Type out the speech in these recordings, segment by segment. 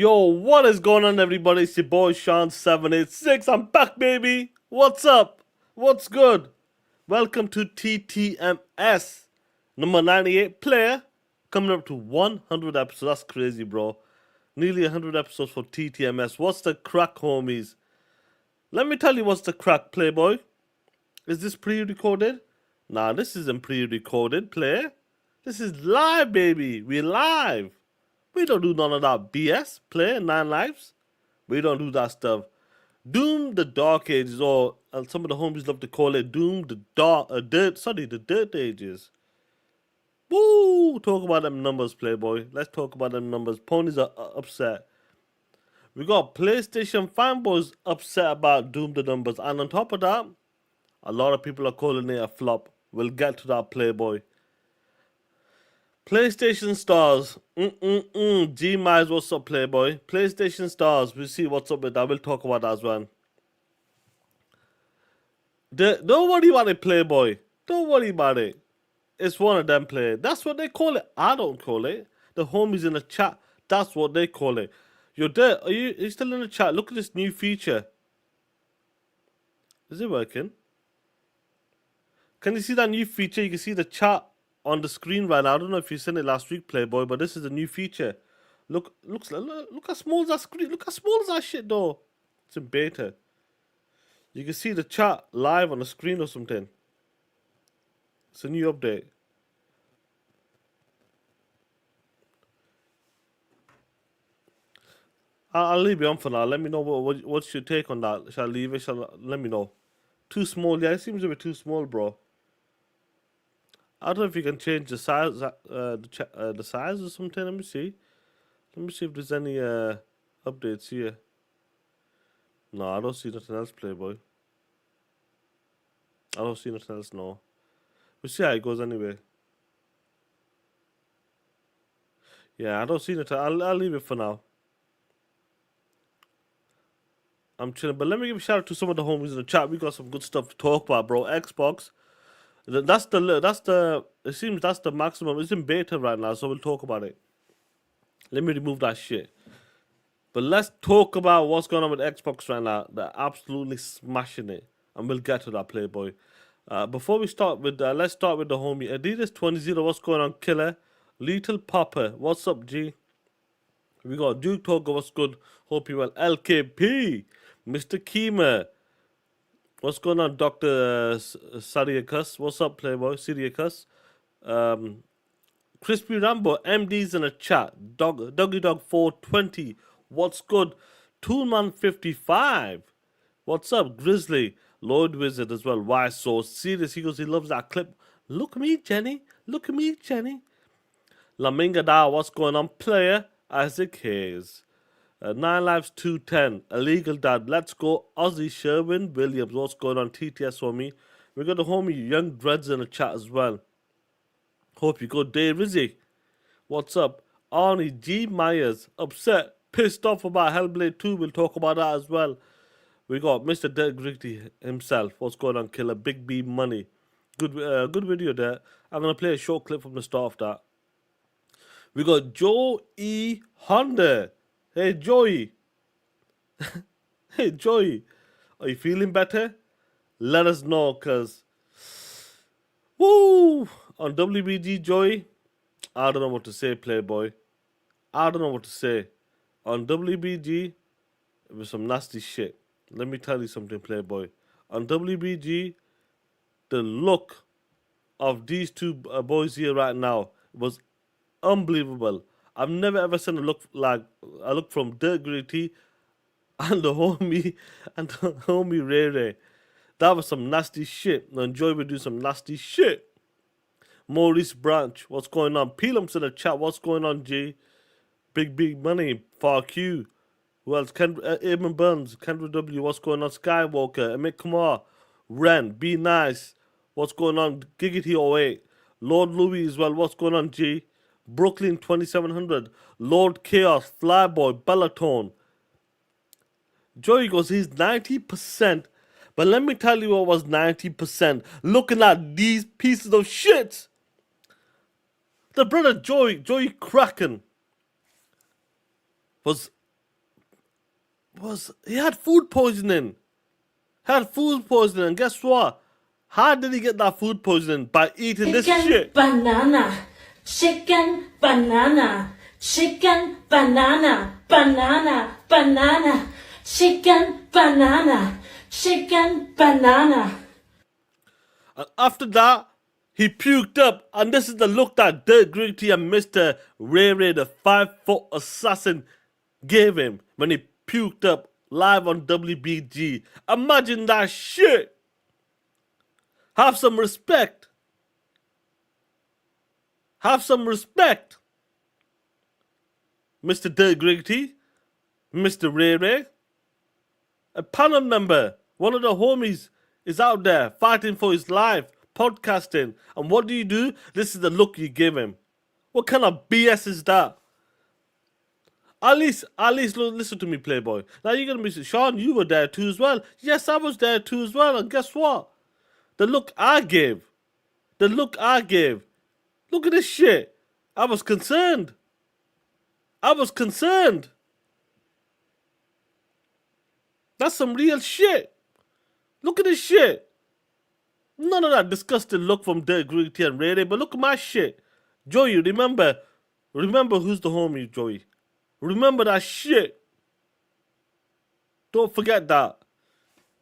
Yo, what is going on, everybody? It's your boy Sean786. I'm back, baby. What's up? What's good? Welcome to TTMS number 98 player. Coming up to 100 episodes. That's crazy, bro. Nearly 100 episodes for TTMS. What's the crack, homies? Let me tell you what's the crack, Playboy. Is this pre-recorded? Nah, this isn't pre-recorded, player. This is live, baby. We're live. We don't do none of that BS, play 9 lives. We don't do that stuff. Doom the Dark Ages, or some of the homies love to call it Doom the the Dirt Ages. Woo! Talk about them numbers, Playboy. Let's talk about them numbers. Ponies are upset. We got PlayStation fanboys upset about Doom the numbers, and on top of that, a lot of people are calling it a flop. We'll get to that, Playboy. PlayStation stars. G-Mize, what's up, Playboy? PlayStation stars. We'll see what's up with that. We'll talk about that as well. Don't worry about it, Playboy. Don't worry about it. It's one of them, play. That's what they call it. I don't call it. The homies in the chat, that's what they call it. You're there. Are you still in the chat? Look at this new feature. Is it working? Can you see that new feature? You can see the chat on the screen right now. I don't know if you seen it last week, Playboy, but this is a new feature. Look how small that screen. Look how small is that shit, though. It's in beta. You can see the chat live on the screen or something. It's a new update. I'll leave it on for now. Let me know what's your take on that. Shall I leave it? Let me know. Too small, yeah. It seems a bit too small, bro. I don't know if you can change the size, the size or something. Let me see. Let me see if there's any updates here. No, I don't see nothing else, Playboy. I don't see nothing else, no. We'll see how it goes anyway. Yeah, I don't see nothing. I'll leave it for now. I'm chilling, but let me give a shout out to some of the homies in the chat. We got some good stuff to talk about, bro. Xbox. It seems that's the maximum. It's in beta right now, so we'll talk about it. Let me remove that shit. But let's talk about what's going on with Xbox right now. They're absolutely smashing it, and we'll get to that, Playboy. Before we start with, let's start with the homie Adidas 20. What's going on, Killer? Little Popper, what's up, G? We got Duke Togo, what's good? Hope you well. LKP, Mr. Keema. What's going on, Dr. Sariakus? What's up, Playboy? Siriakus. Crispy Rambo, MD's in a chat. Doggy Dog 420. What's good? Toolman 55. What's up, Grizzly? Lloyd Wizard as well. Why so serious? He goes, he loves that clip. Look at me, Jenny. Look at me, Jenny. Laminga Da, what's going on? Player Isaac Hayes. 9 Lives 210. Illegal Dad. Let's go. Ozzy Sherwin Williams. What's going on? TTS for me. We got the homie Young Dreads in the chat as well. Hope you go. Dave Rizzy. What's up? Arnie G. Myers. Upset. Pissed off about Hellblade 2. We'll talk about that as well. We got Mr. Dirk Gritty himself. What's going on, Killer? Big B Money. Good video there. I'm going to play a short clip from the start of that. We got Joe E. Honda. Hey, Joey. Hey, Joey. Are you feeling better? Let us know, cuz. Woo! On WBG, Joey. I don't know what to say, Playboy. I don't know what to say. On WBG, it was some nasty shit. Let me tell you something, Playboy. On WBG, the look of these two boys here right now was unbelievable. I've never ever seen a look from Dirk Gritty and the homie Ray Ray. That was some nasty shit. And Joy would do some nasty shit. Maurice Branch, what's going on? Peelums in the chat, what's going on, G? Big Money, Far Q. Who else? Eamon Burns, Kendra W, what's going on? Skywalker, Amit Kumar, Ren, Be Nice, what's going on? Giggity08, Lord Louis as well, what's going on, G? Brooklyn 2700, Lord Chaos, Flyboy, Bellatone. Joey goes, he's 90%. But let me tell you what was 90%. Looking at these pieces of shit. The brother Joey Kraken was he had food poisoning. Had food poisoning, and guess what? How did he get that food poisoning? By eating this shit. Banana, chicken, banana, chicken, banana, banana, banana, chicken, banana, chicken, banana. And after that, he puked up, and this is the look that Dirk Gritty and Mr. Ray Ray, the 5-foot assassin, gave him when he puked up live on WBG. Imagine that shit. Have some respect. Have some respect. Mr. Dirk Gritty, Mr. Ray Ray, a panel member, one of the homies, is out there fighting for his life, podcasting. And what do? This is the look you give him. What kind of BS is that? At least listen to me, Playboy. Now you're gonna be saying, Sean, you were there too as well. Yes, I was there too as well. And guess what? The look I gave. Look at this shit. I was concerned. That's some real shit. Look at this shit. None of that disgusting look from Dirk Gritty and Ray Ray, but look at my shit. Joey, remember who's the homie, Joey. Remember that shit. Don't forget that.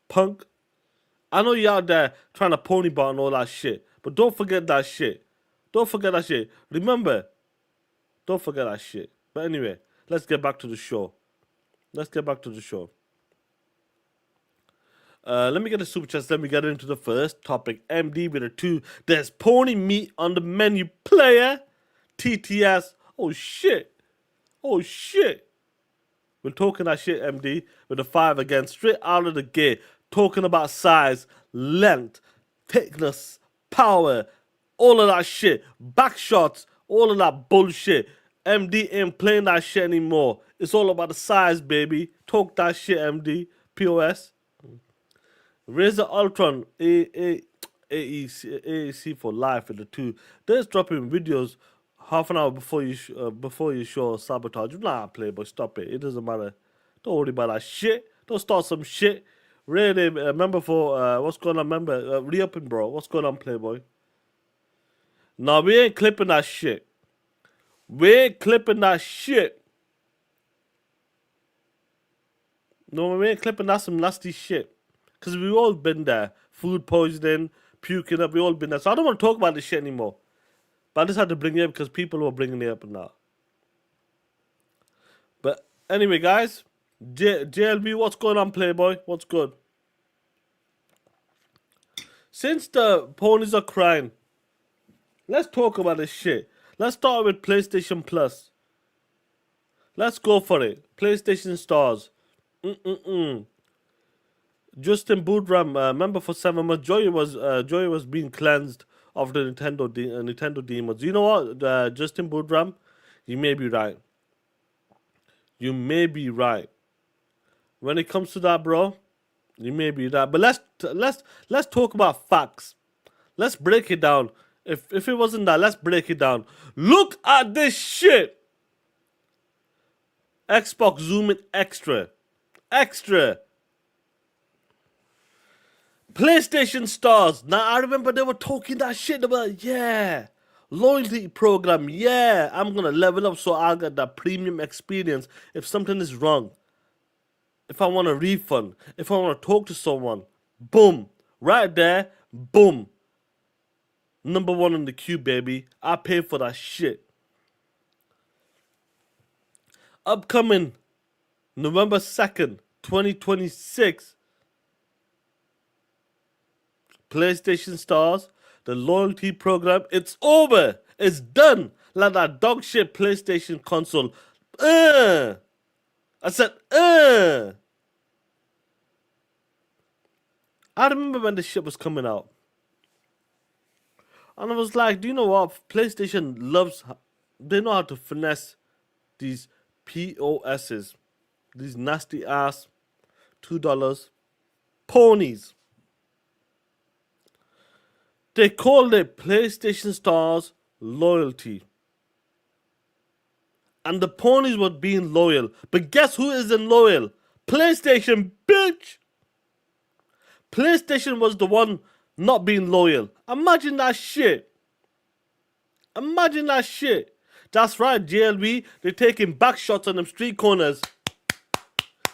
Punk. I know you're out there trying to pony bar and all that shit, but don't forget that shit. Remember. Don't forget that shit. But anyway, let's get back to the show. Let me get the super chats. Let me get into the first topic. MD with a 2. There's pony meat on the menu. Player. TTS. Oh shit. We're talking that shit, MD, with a 5 again, straight out of the gate. Talking about size, length, thickness, power, all of that shit. Back shots, all of that bullshit. MD ain't playing that shit anymore. It's all about the size, baby. Talk that shit, MD. POS. Razer Ultron AEC for life in the 2. They're just dropping videos half an hour before you show Sabotage. You know how to play, but stop it. It doesn't matter. Don't worry about that shit. Don't start some shit. Really, member for what's going on, member? Re-upping, bro. What's going on, Playboy? Nah, we ain't clipping that shit. No, we ain't clipping that some nasty shit. Because we all been there. Food poisoning, puking up, we all been there. So I don't want to talk about this shit anymore. But I just had to bring it up because people were bringing it up and that. But anyway, guys. JLB, what's going on, Playboy? What's good? Since the ponies are crying, let's talk about this shit. Let's start with PlayStation Plus. Let's go for it. PlayStation Stars. Justin Boodram, member for 7 months. Joey was being cleansed of the Nintendo demons. You know what, Justin Boodram? You may be right. When it comes to that, bro, you may be right. But let's talk about facts. Let's break it down. If it wasn't that, let's break it down. Look at this shit. Xbox Zoom in extra. PlayStation Stars. Now I remember they were talking that shit about, yeah, loyalty program, yeah, I'm gonna level up so I get that premium experience if something is wrong. If I want a refund, if I want to talk to someone, boom, right there, boom. Number 1 in the queue, baby. I pay for that shit. Upcoming November 2nd, 2026. PlayStation Stars, the loyalty program, it's over. It's done. Like that dog shit PlayStation console. I said, I remember when this shit was coming out. And I was like, do you know what? PlayStation they know how to finesse these POSs. These nasty ass $2 ponies. They called it PlayStation Stars Loyalty. And the ponies were being loyal. But guess who isn't loyal? PlayStation, bitch. PlayStation was the one not being loyal. Imagine that shit. Imagine that shit. That's right, JLB. They're taking back shots on them street corners.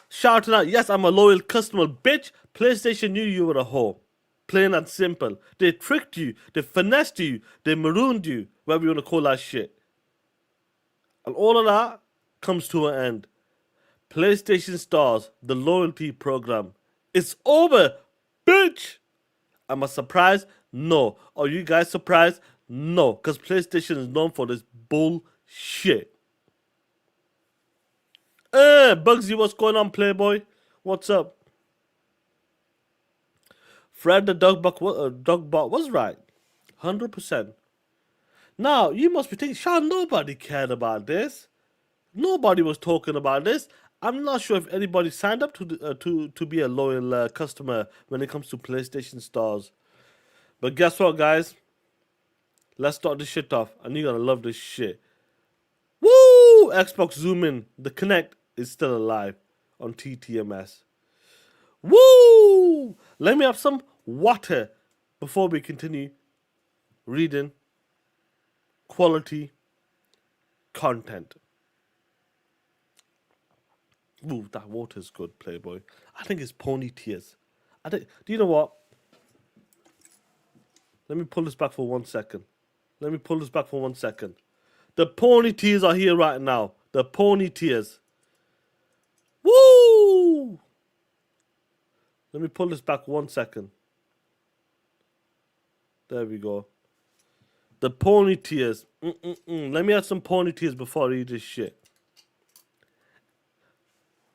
Shouting out, yes, I'm a loyal customer, bitch. PlayStation knew you were a whore. Plain and simple. They tricked you. They finessed you. They marooned you. Whatever you want to call that shit. And all of that comes to an end. PlayStation Stars, the loyalty program. It's over, bitch. Am I surprised? No. Are you guys surprised? No. Because PlayStation is known for this bullshit. Bugsy, what's going on, Playboy? What's up? Fred the Dogbot was right. 100%. Now, you must be thinking, Sean, nobody cared about this. Nobody was talking about this. I'm not sure if anybody signed up to be a loyal customer when it comes to PlayStation Stars. But guess what, guys? Let's start this shit off. And you're going to love this shit. Woo! Xbox Zoom in. The Kinect is still alive on TTMS. Woo! Let me have some water before we continue reading quality content. Ooh, that water's good, Playboy. I think it's pony tears. Do you know what? Let me pull this back for 1 second. The pony tears are here right now. The pony tears. Woo! Let me pull this back 1 second. There we go. The pony tears. Let me have some pony tears before I read this shit.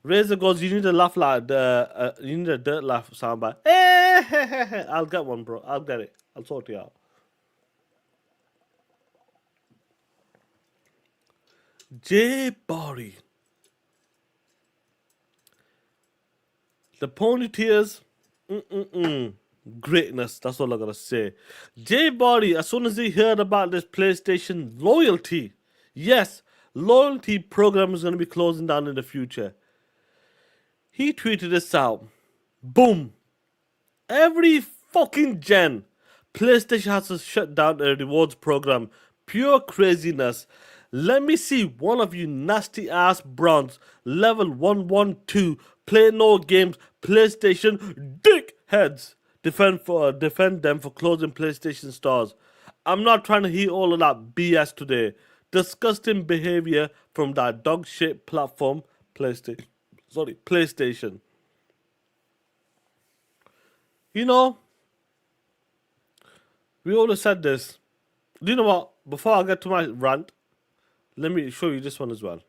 Razor goes, you need a laugh like you need a dirt laugh soundbite. I'll get one, bro. I'll get it. I'll sort it out. J Body. The pony tears. Greatness. That's all I gotta say. J Body, as soon as he heard about this PlayStation loyalty, yes, loyalty program is gonna be closing down in the future. He tweeted this out. Boom. Every fucking gen, PlayStation has to shut down their rewards program. Pure craziness. Let me see one of you nasty ass bronze level 112 play no games PlayStation dickheads defend them for closing PlayStation stores. I'm not trying to hear all of that BS today. Disgusting behavior from that dog shit platform PlayStation. You know, we always said this. Do you know what? Before I get to my rant, let me show you this one as well.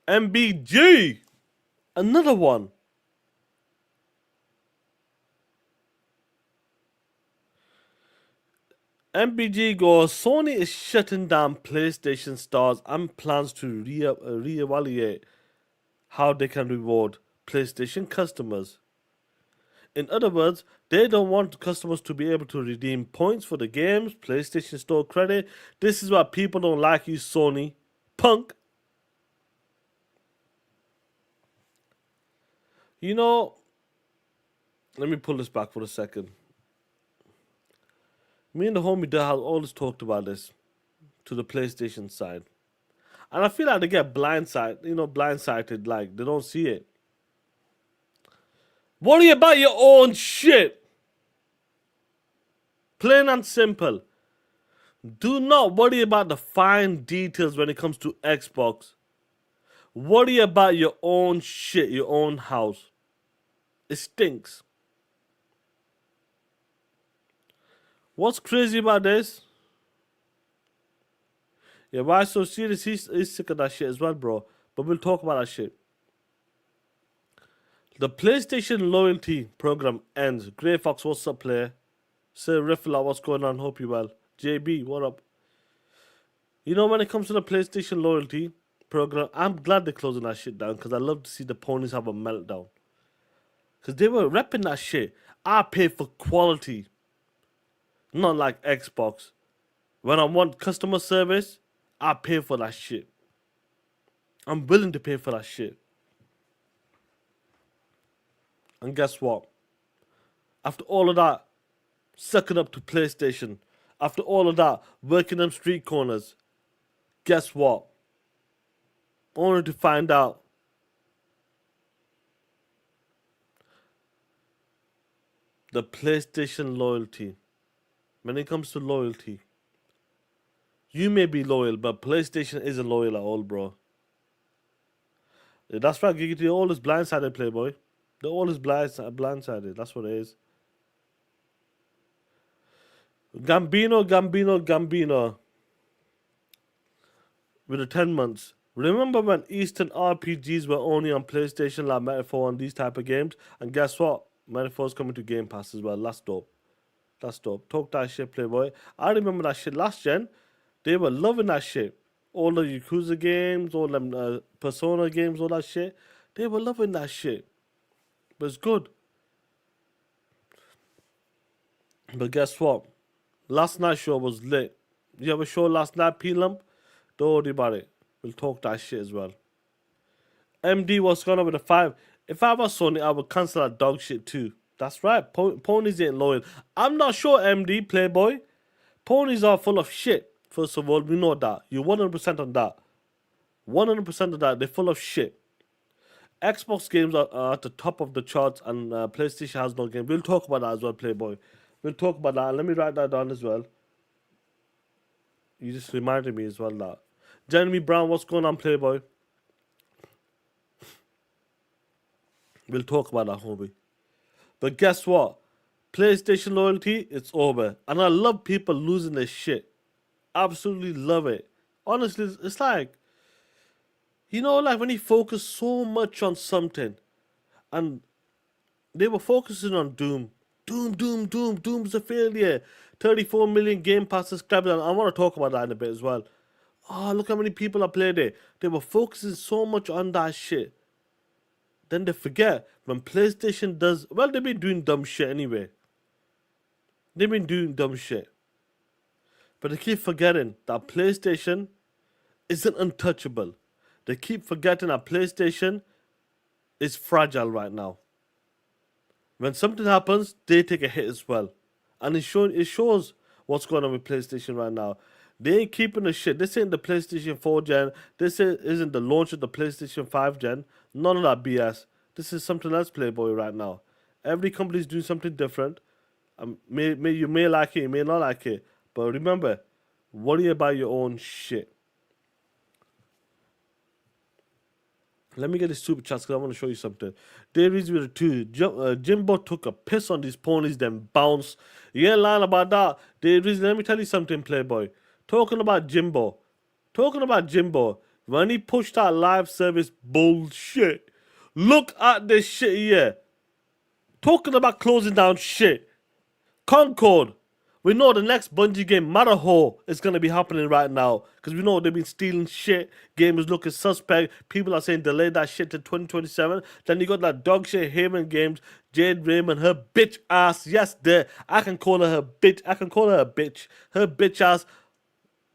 MBG! Another one. MBG goes, Sony is shutting down PlayStation stores and plans to reevaluate how they can reward PlayStation customers. In other words, they don't want customers to be able to redeem points for the games, PlayStation Store credit. This is why people don't like you, Sony. Punk. You know, let me pull this back for a second. Me and the homie Dad have always talked about this to the PlayStation side. And I feel like they get blindsided, like they don't see it. Worry about your own shit. Plain and simple. Do not worry about the fine details when it comes to Xbox. Worry about your own shit, your own house. It stinks. What's crazy about this? Yeah, why so serious? He's sick of that shit as well, bro. But we'll talk about that shit. The PlayStation loyalty program ends. Grey Fox, what's up, player? Sir Riffler, what's going on? Hope you well. JB, what up? You know, when it comes to the PlayStation loyalty program, I'm glad they're closing that shit down because I love to see the ponies have a meltdown. Because they were repping that shit. I pay for quality. Not like Xbox. When I want customer service, I pay for that shit. I'm willing to pay for that shit. And guess what? After all of that, sucking up to PlayStation, after all of that, working them street corners, guess what? Only to find out the PlayStation loyalty. When it comes to loyalty, you may be loyal, but PlayStation isn't loyal at all, bro. Yeah, that's right, Giggity. They're always blindsided, Playboy. They're always blindsided. That's what it is. Gambino. With the 10 months. Remember when Eastern RPGs were only on PlayStation, like Metaphor and these type of games? And guess what? Metaphor's coming to Game Pass as well. That's dope. That's dope. Talk that shit, Playboy. I remember that shit last gen. They were loving that shit. All the Yakuza games, all them Persona games, all that shit. They were loving that shit. But it's good. But guess what? Last night's show was lit. You have a show last night, P-Lump? Don't worry about it. We'll talk that shit as well. MD, what's going on with the 5? If I was Sony, I would cancel that dog shit too. That's right. Ponies ain't loyal. I'm not sure, MD, Playboy. Ponies are full of shit. First of all, we know that. You're 100% on that. 100% of that. They're full of shit. Xbox games are at the top of the charts, and PlayStation has no game. We'll talk about that as well, Playboy. We'll talk about that. Let me write that down as well. You just reminded me as well that. Jeremy Brown, what's going on, Playboy? We'll talk about that, homie. But guess what? PlayStation loyalty, it's over. And I love people losing their shit. Absolutely love it. Honestly, it's like, you know, like when you focus so much on something, and they were focusing on Doom. Doom's a failure. 34 million Game Pass subscribers. And I want to talk about that in a bit as well. Oh, look how many people have played it. They were focusing so much on that shit. Then they forget when PlayStation does... Well, they've been doing dumb shit anyway. They've been doing dumb shit. But they keep forgetting that PlayStation isn't untouchable. They keep forgetting that PlayStation is fragile right now. When something happens, they take a hit as well. And it shows what's going on with PlayStation right now. They ain't keeping the shit. This ain't the PlayStation 4 gen. This isn't the launch of the PlayStation 5 gen. None of that BS. This is something else, Playboy, right now. Every company's doing something different. You may like it, you may not like it. But remember, worry about your own shit. Let me get this super chats because I want to show you something. Davies with a 2. Jimbo took a piss on these ponies, then bounced. You ain't lying about that. Davies, let me tell you something, Playboy. Talking about Jimbo. When he pushed that live service bullshit. Look at this shit here. Talking about closing down shit. Concord. We know the next Bungie game, Matterhorn, is going to be happening right now. Because we know they've been stealing shit. Game is looking suspect. People are saying delay that shit to 2027. Then you got that dog shit Haven Games. Jade Raymond, her bitch ass. Yes, there. I can call her bitch. Her bitch ass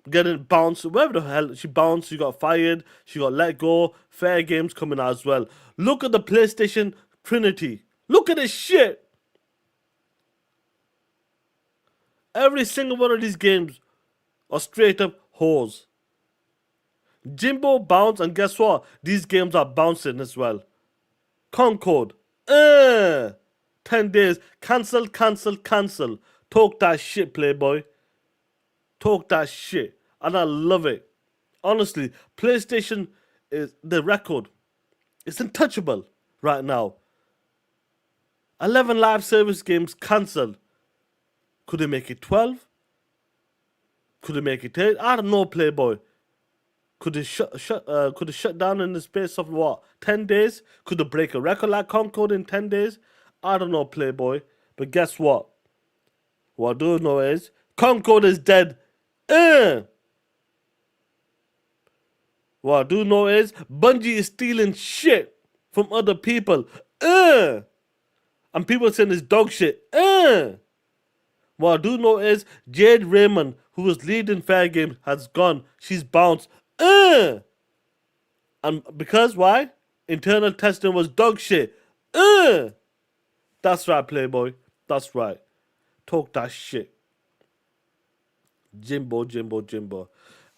getting bounced. Wherever the hell she bounced, she got fired. She got let go. Fair Games coming out as well. Look at the PlayStation Trinity. Look at this shit. Every single one of these games are straight up whores. Jimbo bounce, and guess what? These games are bouncing as well. Concord. 10 days. Cancel. Talk that shit, Playboy. Talk that shit. And I love it. Honestly, PlayStation is the record. It's untouchable right now. 11 live service games cancelled. Could they make it 12? Could they make it 10? I don't know, Playboy. Could they shut down in the space of what? 10 days? Could they break a record like Concord in 10 days? I don't know, Playboy. But guess what? What I do know is Concord is dead. What I do know is Bungie is stealing shit from other people. And people saying it's dog shit. What I do know is Jade Raymond, who was leading Fair Games, has gone. She's bounced. And because why? Internal testing was dog shit. That's right, Playboy. That's right. Talk that shit. Jimbo.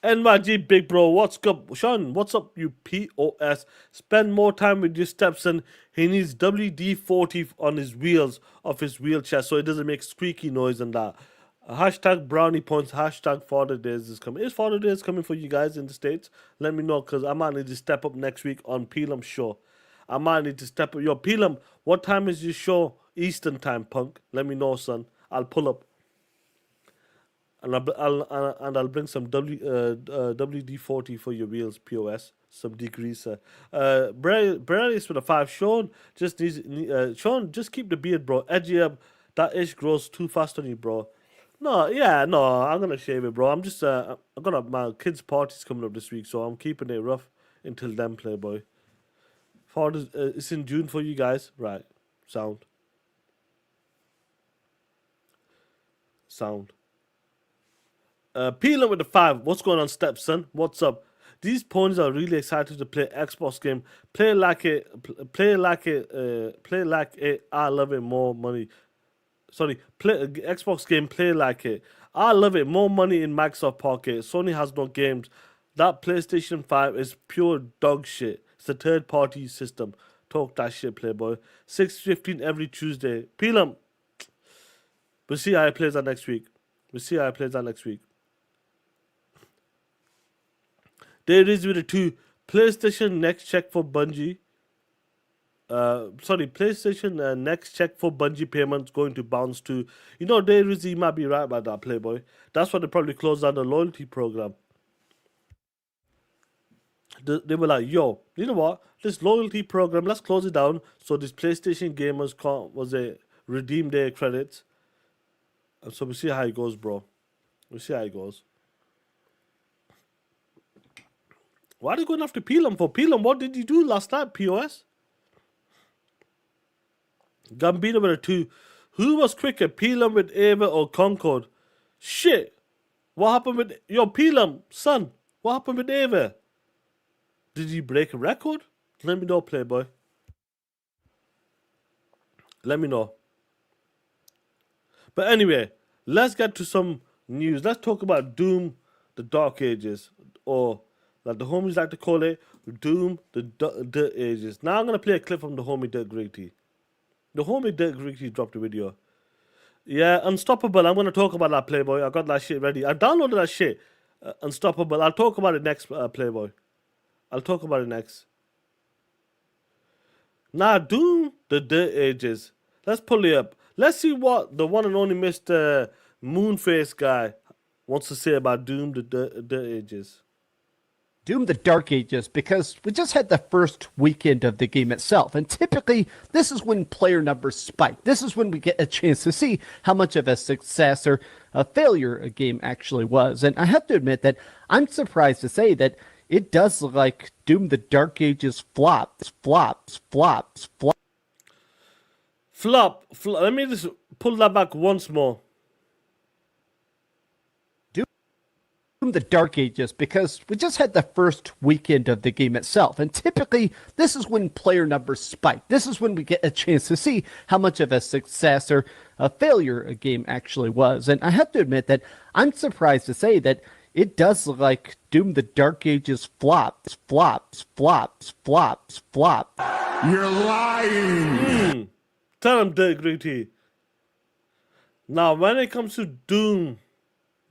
NYG Big Bro, what's up? Sean, what's up, you POS? Spend more time with your stepson. He needs WD-40 on his wheels of his wheelchair so it doesn't make squeaky noise and that. Hashtag brownie points, hashtag Father Days is coming. Is Father Days coming for you guys in the States? Let me know, because I might need to step up next week on Pelam's show. I might need to step up. Yo, Pelam, what time is your show? Eastern time, punk. Let me know, son. I'll pull up. And I'll bring some WD-40 for your wheels, POS. Some degreaser. Brarius with a 5. Sean, Sean, just keep the beard, bro. Edgy up. That ish grows too fast on you, bro. No, I'm gonna shave it, bro. I'm just, I got my kids' parties coming up this week, so I'm keeping it rough until then, Playboy. Father's, it's in June for you guys, right? Sound. Peeler with the 5. What's going on, stepson? What's up? These ponies are really excited to play Xbox game. Play like it. I love it. More money. Sorry, play Xbox game. Play like it. I love it. More money in Microsoft pocket. Sony has no games. That PlayStation 5 is pure dog shit. It's a third-party system. Talk that shit, Playboy. 6:15 every Tuesday. Peeler. We'll see how it plays out next week. There is with the 2. PlayStation next check for Bungie. PlayStation next check for Bungie payments going to bounce to. You know, there is, you might be right about that, Playboy. That's why they probably closed down the loyalty program. They were like, yo, you know what? This loyalty program, let's close it down so these PlayStation gamers can't redeem their credits. And so we'll see how it goes, bro. Why are you going after Pelam for? Pelam, what did you do last night, POS? Gambino with a 2. Who was quicker, Pelam with Ava or Concord? Shit. What happened with... Yo, Pelam, son. What happened with Ava? Did he break a record? Let me know, Playboy. Let me know. But anyway, let's get to some news. Let's talk about Doom, the Dark Ages. Or... like the homies like to call it, Doom, the Dirt Ages. Now I'm going to play a clip from the homie Dirt Gritty. The homie Dirt Gritty dropped a video. Yeah, Unstoppable. I'm going to talk about that, Playboy. I got that shit ready. I downloaded that shit. Unstoppable. I'll talk about it next, Playboy. I'll talk about it next. Now, Doom, the Dirt Ages. Let's pull it up. Let's see what the one and only Mr. Moonface guy wants to say about Doom, the Dirt Ages. Doom the Dark Ages, because we just had the first weekend of the game itself, and typically this is when player numbers spike. This is when we get a chance to see how much of a success or a failure a game actually was. And I have to admit that I'm surprised to say that it does look like Doom the Dark Ages flops. Flop. Let me just pull that back once more. The Dark Ages, because we just had the first weekend of the game itself, and typically this is when player numbers spike. This is when we get a chance to see how much of a success or a failure a game actually was. And I have to admit that I'm surprised to say that it does look like Doom the Dark Ages flops. You're lying. Tell him, Dirt Gritty. Now, when it comes to Doom,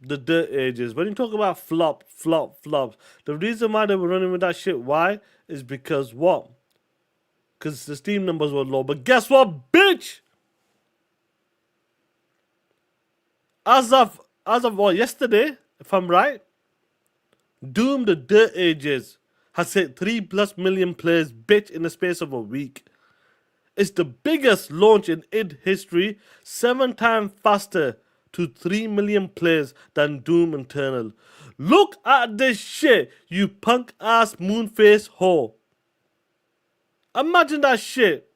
the Dirt Ages, when you talk about flops, the reason why they were running with that shit, why? Is because what? Because the Steam numbers were low. But guess what, bitch? As of what, yesterday, if I'm right, Doom the Dirt Ages has hit 3+ million players, bitch, in the space of a week. It's the biggest launch in id history, 7 times faster to 3 million players than Doom Eternal. Look at this shit, you punk ass moonface whore. Imagine that shit.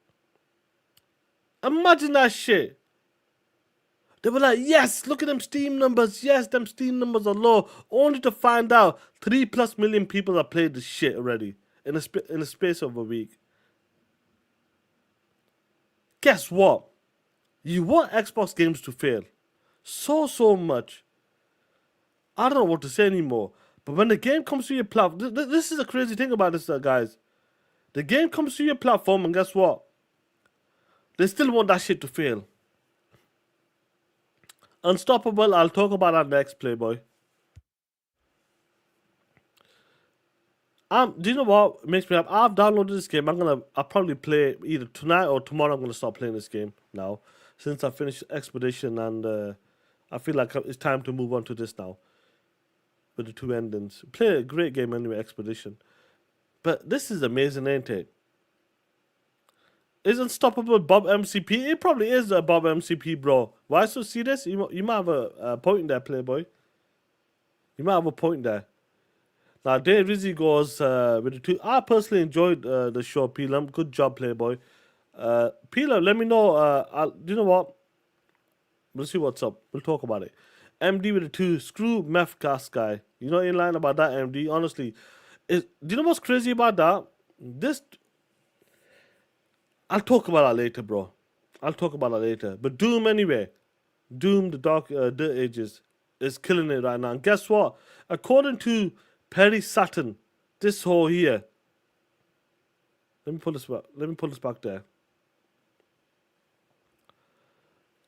They were like, yes, look at them Steam numbers. Yes, them Steam numbers are low. Only to find out 3+ million people have played this shit already in a space of a week. Guess what? You want Xbox games to fail so much. I don't know what to say anymore. But when the game comes to your platform, this is the crazy thing about this, guys. The game comes to your platform, and guess what? They still want that shit to fail. Unstoppable, I'll talk about that next, Playboy. Do you know what makes me happy? I've downloaded this game. I'll probably play either tonight or tomorrow. I'm gonna start playing this game now, since I finished Expedition, and I feel like it's time to move on to this now. With the two endings, play a great game anyway, Expedition. But this is amazing, ain't it? Is Unstoppable Bob MCP? It probably is a Bob MCP, bro. Why so serious? You might have a point in there, Playboy. You might have a point there. Now, Dave Rizzi goes with the two. I personally enjoyed the show, Peelam. Good job, Playboy. Peelam, let me know. Do you know what? We'll see what's up. We'll talk about it. MD with the two. Screw meth gas guy. You know, in line about that, MD. Honestly, do you know what's crazy about that? I'll talk about that later, bro. I'll talk about that later. But Doom anyway. Doom, the Dark Ages, is killing it right now. And guess what? According to Perry Saturn, this whole here. Let me pull this back there.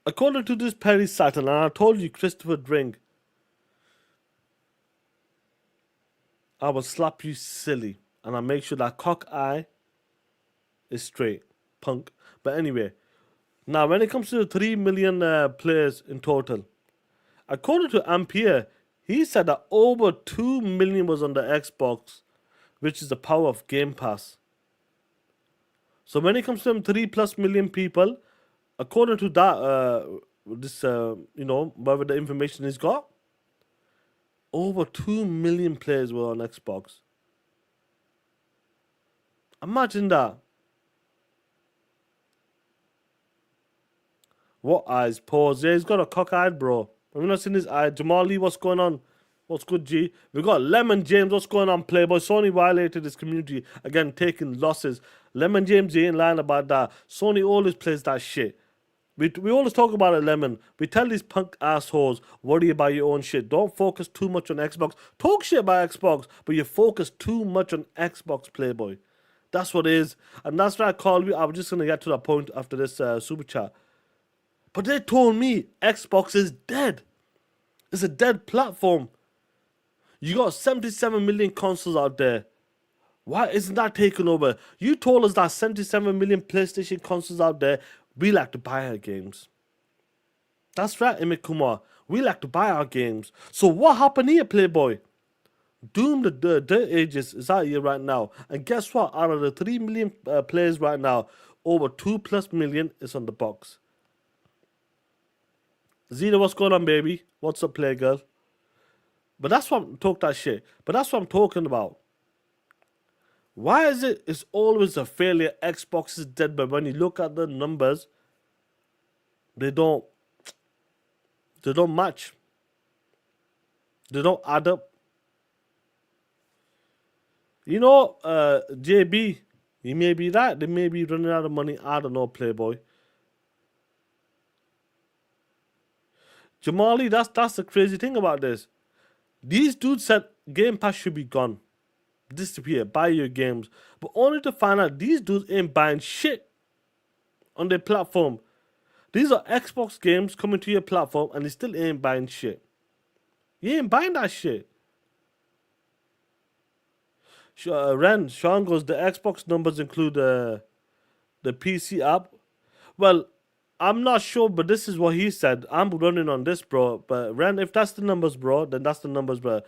According to this Perry Saturn, and I told you Christopher Dring, I will slap you silly, and I'll make sure that cock eye is straight, punk. But anyway, now when it comes to the 3 million players in total, according to Ampere, he said that over 2 million was on the Xbox, which is the power of Game Pass. So when it comes to them 3+ million people, according to that, whatever the information he's got, over 2 million players were on Xbox. Imagine that. What eyes? Pause. Yeah, he's got a cock-eyed, bro. Have you not seen his eye? Jamal Lee, what's going on? What's good, G? We got Lemon James. What's going on, Playboy? Sony violated his community. Again, taking losses. Lemon James, he ain't lying about that. Sony always plays that shit. We always talk about it, Lemon. We tell these punk assholes, worry about your own shit. Don't focus too much on Xbox. Talk shit about Xbox, but you focus too much on Xbox, Playboy. That's what it is. And that's why I called you. I was just going to get to that point after this super chat. But they told me Xbox is dead. It's a dead platform. You got 77 million consoles out there. Why isn't that taken over? You told us that 77 million PlayStation consoles out there. We like to buy our games. That's right, Emmett Kumar. We like to buy our games. So what happened here, Playboy? Doom the Dirt Ages is out here right now. And guess what? Out of the 3 million players right now, over 2+ million is on the box. Zena, what's going on, baby? What's up, play girl? But that's what I'm talking that shit. But that's what I'm talking about. Why is it's always a failure? Xbox is dead, but when you look at the numbers, they don't match. They don't add up. You know, JB, you may be right. They may be running out of money. I don't know, Playboy. Jamali, that's the crazy thing about this. These dudes said Game Pass should be gone. Disappear, buy your games. But only to find out these dudes ain't buying shit on their platform. These are Xbox games coming to your platform and they still ain't buying shit. You ain't buying that shit. Sean goes, the Xbox numbers include the PC app. Well, I'm not sure, but this is what he said. I'm running on this, bro. But Ren, if that's the numbers, bro, then that's the numbers, bro.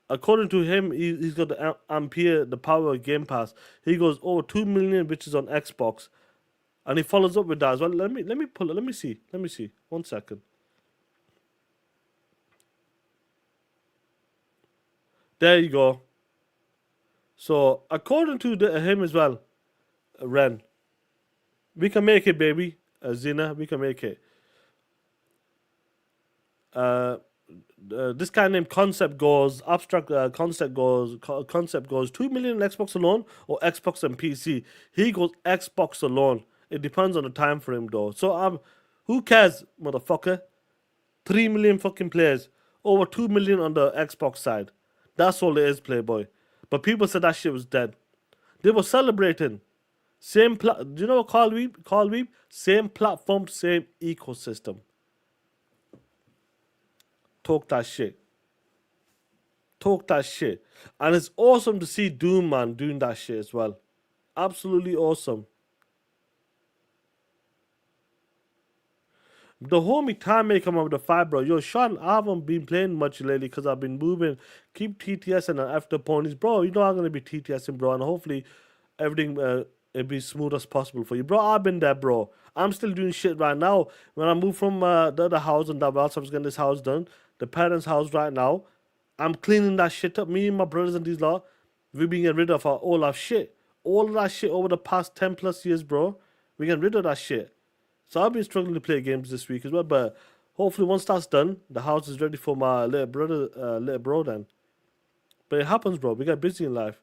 According to him, he's got the Ampere, the power of Game Pass. He goes, 2 million, which is on Xbox. And he follows up with that as well. Let me pull it. Let me see. 1 second. There you go. So, according to him as well, Ren, we can make it, baby. Zina, we can make it. This guy named Concept goes, Abstract Concept goes 2 million on Xbox alone or Xbox and PC. He goes Xbox alone. It depends on the time frame though. So Who cares, motherfucker? 3 million fucking players. Over 2 million on the Xbox side. That's all it is, Playboy. But people said that shit was dead. They were celebrating. Do you know what Carl Weeb? Same platform, same ecosystem. Talk that shit. Talk that shit. And it's awesome to see Doom, man, doing that shit as well. Absolutely awesome. The homie Time may come up with the 5, bro. Yo, Sean, I haven't been playing much lately because I've been moving. Keep TTS and after ponies, bro. You know I'm going to be TTSing, bro. And hopefully everything it'll be smooth as possible for you. Bro, I've been there, bro. I'm still doing shit right now. When I moved from the other house and that else I was getting this house done, the parents' house right now, I'm cleaning that shit up. Me and my brothers and these lot, we've been getting rid of all our shit. All of that shit over the past 10 plus years, bro. We getting rid of that shit. So I've been struggling to play games this week as well, but hopefully once that's done, the house is ready for my little bro then. But it happens, bro. We get busy in life.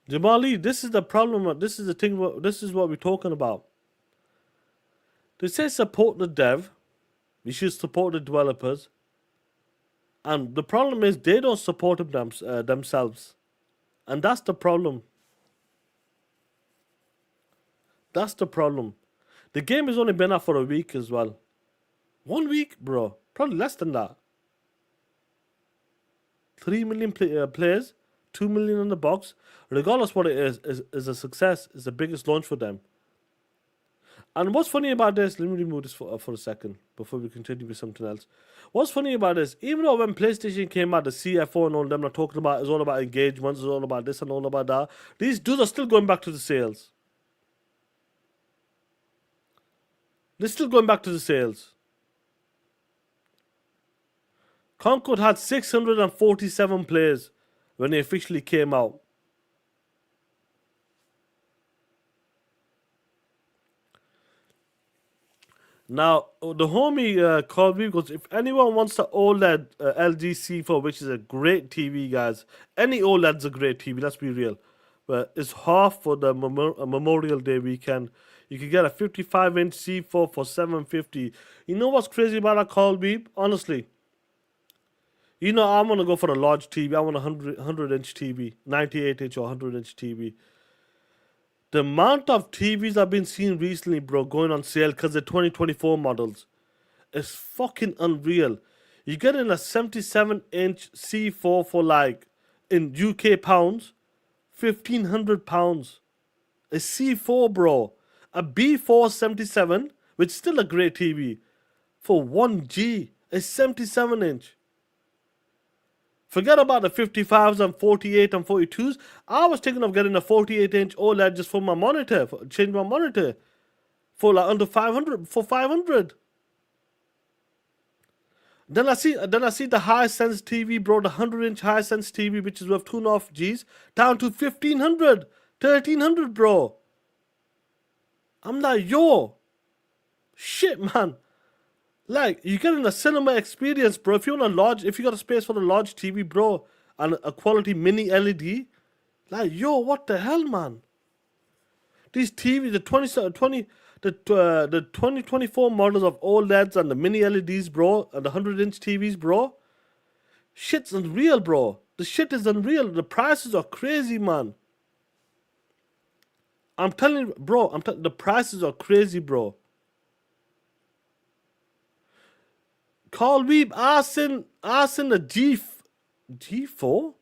Jamali, this is the problem. This is the thing. This is what we're talking about. They say support the dev. We should support the developers. And the problem is they don't support themselves. And that's the problem. That's the problem. The game has only been out for a week as well. 1 week, bro. Probably less than that. 3 million players, 2 million in the box. Regardless what it is a success. It's the biggest launch for them. And what's funny about this, let me remove this for a second before we continue with something else. What's funny about this, even though when PlayStation came out, the CFO and all them are talking about, it's all about engagements, it's all about this and all about that. These dudes are still going back to the sales. They're still going back to the sales. Concord had 647 players when they officially came out. Now, the homie called me because if anyone wants the OLED LG C4, which is a great TV, guys. Any OLED's a great TV, let's be real. But it's half for the Memorial Day weekend. You can get a 55-inch C4 for $750. You know what's crazy about that, Call Beep? Honestly. You know, I'm going to go for a large TV. I want a 100-inch TV. 98-inch or 100-inch TV. The amount of TVs I've been seeing recently, bro, going on sale because they're 2024 models is fucking unreal. You're getting a 77-inch C4 for like, in UK pounds, £1,500. A C4, bro. A B477, which is still a great TV, for 1G, a 77-inch. Forget about the 55s and 48 and 42s. I was thinking of getting a 48-inch OLED just for my monitor, change my monitor, for like under 500, for 500. Then I see the Hisense TV, bro, the 100-inch Hisense TV, which is worth 2.5 Gs, down to 1,500, 1,300, bro. I'm like, yo, shit, man. Like, you're getting a cinema experience, bro. If you got a space for a large TV, bro, and a quality mini LED, like, yo, what the hell, man? These TVs, the 2024 models of OLEDs and the mini LEDs, bro, and the 100-inch TVs, bro, shit's unreal, bro. The shit is unreal. The prices are crazy, man. I'm telling you, bro, the prices are crazy, bro. Carl Weeb, I seen a G4?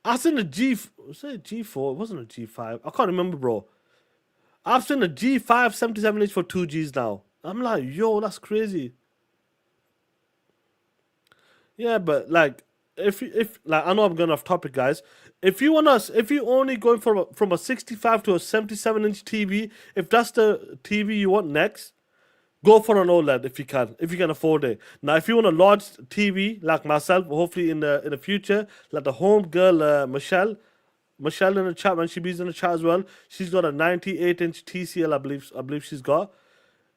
I seen a was it a G4? It wasn't a G5. I can't remember, bro. I've seen a G5 77-inch for 2 Gs now. I'm like, yo, that's crazy. Yeah, but like, if like, I know I'm going off topic, guys. If you only going from a 65 to a 77-inch TV, if that's the TV you want next, go for an OLED if you can afford it. Now, if you want a large TV like myself, hopefully in the future, like the home girl Michelle in the chat, when she be in the chat as well, she's got a 98-inch TCL, I believe she's got.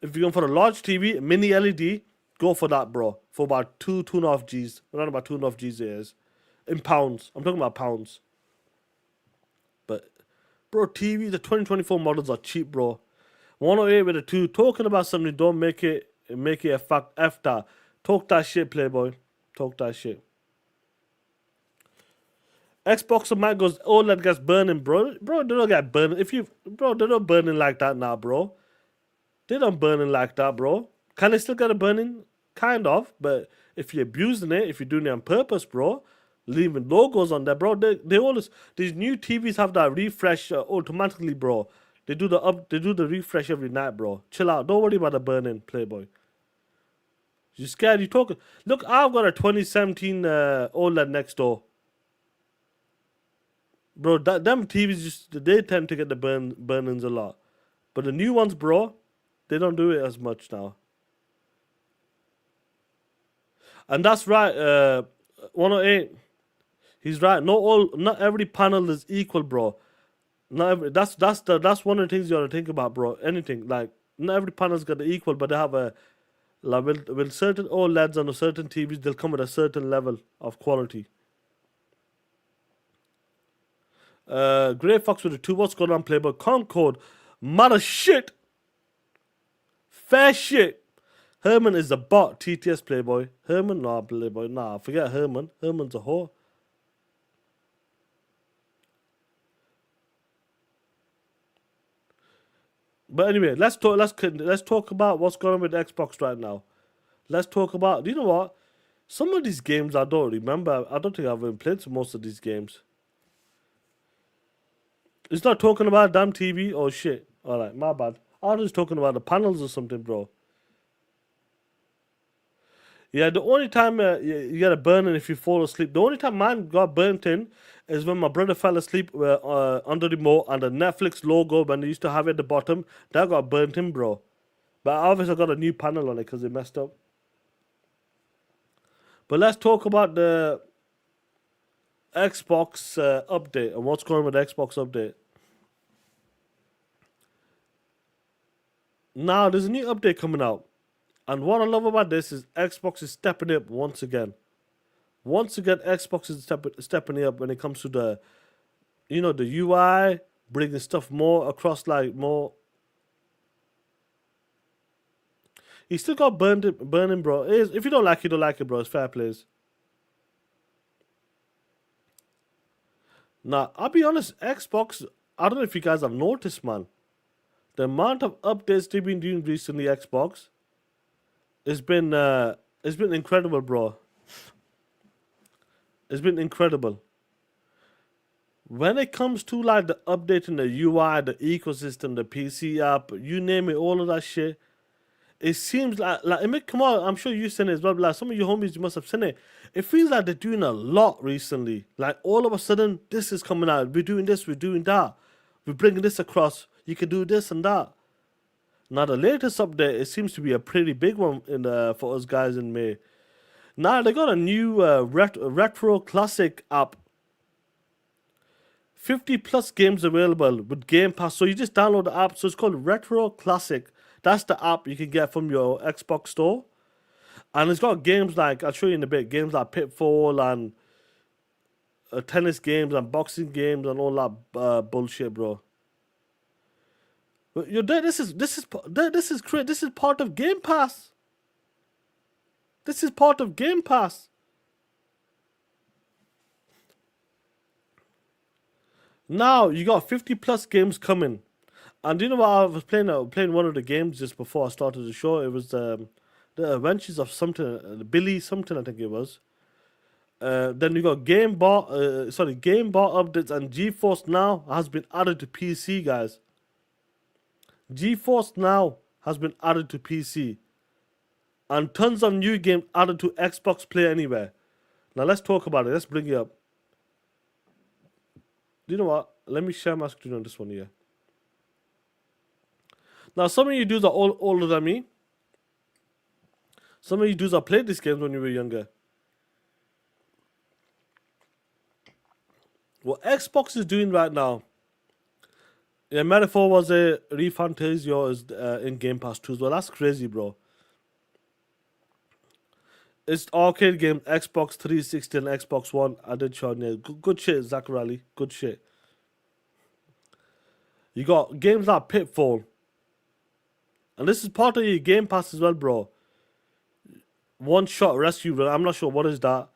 If you're going for a large TV, mini LED, go for that, bro. For about 2.5 Gs, around about 2.5 Gs it is, in pounds. I'm talking about pounds. But bro, TV, the 2024 models are cheap, bro. 108 with a 2. Talking about something, don't make it a fact after. Talk that shit, Playboy. Talk that shit. Xbox and Micro's OLED gets burning, bro. Bro, they don't get burning. Bro, they're not burning like that now, bro. They don't burning like that, bro. Can they still get a burning? Kind of, but if you're abusing it, if you're doing it on purpose, bro, leaving logos on there, bro. They always, these new TVs have that refresh automatically, bro. They do the refresh every night, bro. Chill out. Don't worry about the burning, Playboy. You scared? You talking? Look, I've got a 2017 OLED next door. Bro, them TVs they tend to get the burn-ins a lot. But the new ones, bro, they don't do it as much now. And that's right, 108. He's right. Not every panel is equal, bro. That's one of the things you gotta think about, bro. Anything like not every panel's got the equal, but they have a like with certain OLEDs on a certain TVs, they'll come at a certain level of quality. Grey Fox with a 2. What's going on, Playboy? Concord, mother shit, fair shit. Herman is a bot. TTS, Playboy. Herman, nah, Playboy, nah. Forget Herman. Herman's a whore. But anyway, let's talk about what's going on with Xbox right now. Let's talk about. You know what? Some of these games I don't remember. I don't think I've even played most of these games. It's not talking about damn TV or shit. Alright, my bad. I was just talking about the panels or something, bro. Yeah, the only time you get a burn-in if you fall asleep. The only time mine got burnt in is when my brother fell asleep on the remote and the Netflix logo when they used to have it at the bottom. That got burnt in, bro. But obviously I got a new panel on it because it messed up. But let's talk about the Xbox update and what's going on with the Xbox update. Now, there's a new update coming out. And what I love about this is Xbox is stepping up once again. Once again, Xbox is stepping up when it comes to the, the UI, bringing stuff more across, like more. You still got burning, bro. If you don't like it, you don't like it, bro. It's fair plays. Now, I'll be honest, Xbox, I don't know if you guys have noticed, man. The amount of updates they've been doing recently, Xbox, it's been incredible, bro. It's been incredible. When it comes to like the updating the UI, the ecosystem, the PC app, you name it, all of that shit, it seems like come on, I'm sure you've seen it as well. Like some of your homies, you must have seen it. It feels like they're doing a lot recently. Like all of a sudden, this is coming out. We're doing this. We're doing that. We're bringing this across. You can do this and that. Now the latest update, it seems to be a pretty big one for us guys in May. Now they got a new retro classic app. 50 plus games available with Game Pass. So you just download the app. So it's called Retro Classic. That's the app you can get from your Xbox store. And it's got games like, I'll show you in a bit, games like Pitfall and tennis games and boxing games and all that bullshit, bro. This is part of Game Pass. This is part of Game Pass. Now you got 50 plus games coming, and you know what? I was playing one of the games just before I started the show. It was the Adventures of something, Billy something, I think it was. Then you got Game Bar updates, and GeForce Now has been added to PC, guys. GeForce Now has been added to PC. And tons of new games added to Xbox Play Anywhere. Now let's talk about it. Let's bring it up. Do you know what? Let me share my screen on this one here. Now some of you dudes are older than me. Some of you dudes have played these games when you were younger. What Xbox is doing right now, yeah, Metaphor was a ReFantasio is in Game Pass too as well. That's crazy, bro. It's arcade game, Xbox 360 and Xbox One. I did show you. Good shit, Zach Raleigh. Good shit. You got games like Pitfall. And this is part of your Game Pass as well, bro. One Shot Rescue, bro. I'm not sure what is that.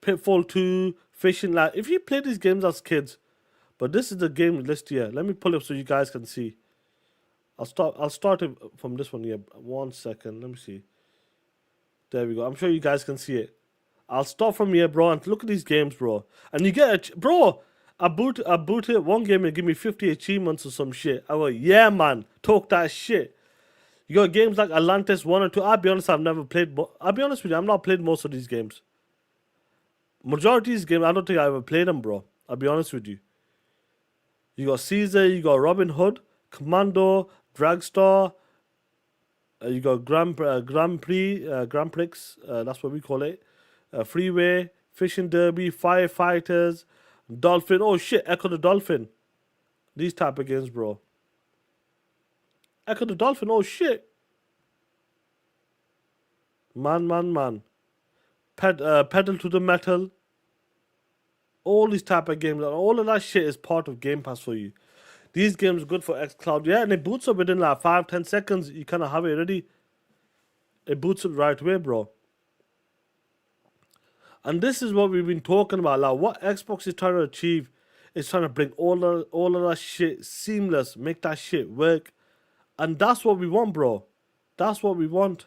Pitfall 2, Fishing. Like, if you play these games as kids, but this is the game list here. Let me pull it up so you guys can see. I'll start it from this one here. 1 second. Let me see. There we go. I'm sure you guys can see it. I'll start from here, bro, and look at these games, bro. And you get a... Bro, I booted one game and give me 50 achievements or some shit. I go, yeah, man. Talk that shit. You got games like Atlantis 1 and 2. I'll be honest, I've never played... I'll be honest with you, I've not played most of these games. Majority of these games, I don't think I ever played them, bro. I'll be honest with you. You got Caesar, you got Robin Hood, Commando, Dragstar, you got Grand Prix, that's what we call it. Freeway, Fishing Derby, Firefighters, Dolphin. Oh shit, Echo the Dolphin. These type of games, bro. Echo the Dolphin, oh shit. Man. Pedal to the Metal. All these type of games, all of that shit is part of Game Pass for you. These games are good for xCloud. Yeah, and it boots up within like 5-10 seconds. You kind of have it ready. It boots up right away, bro. And this is what we've been talking about. Like, what Xbox is trying to achieve is trying to bring all of that shit seamless, make that shit work. And that's what we want, bro. That's what we want.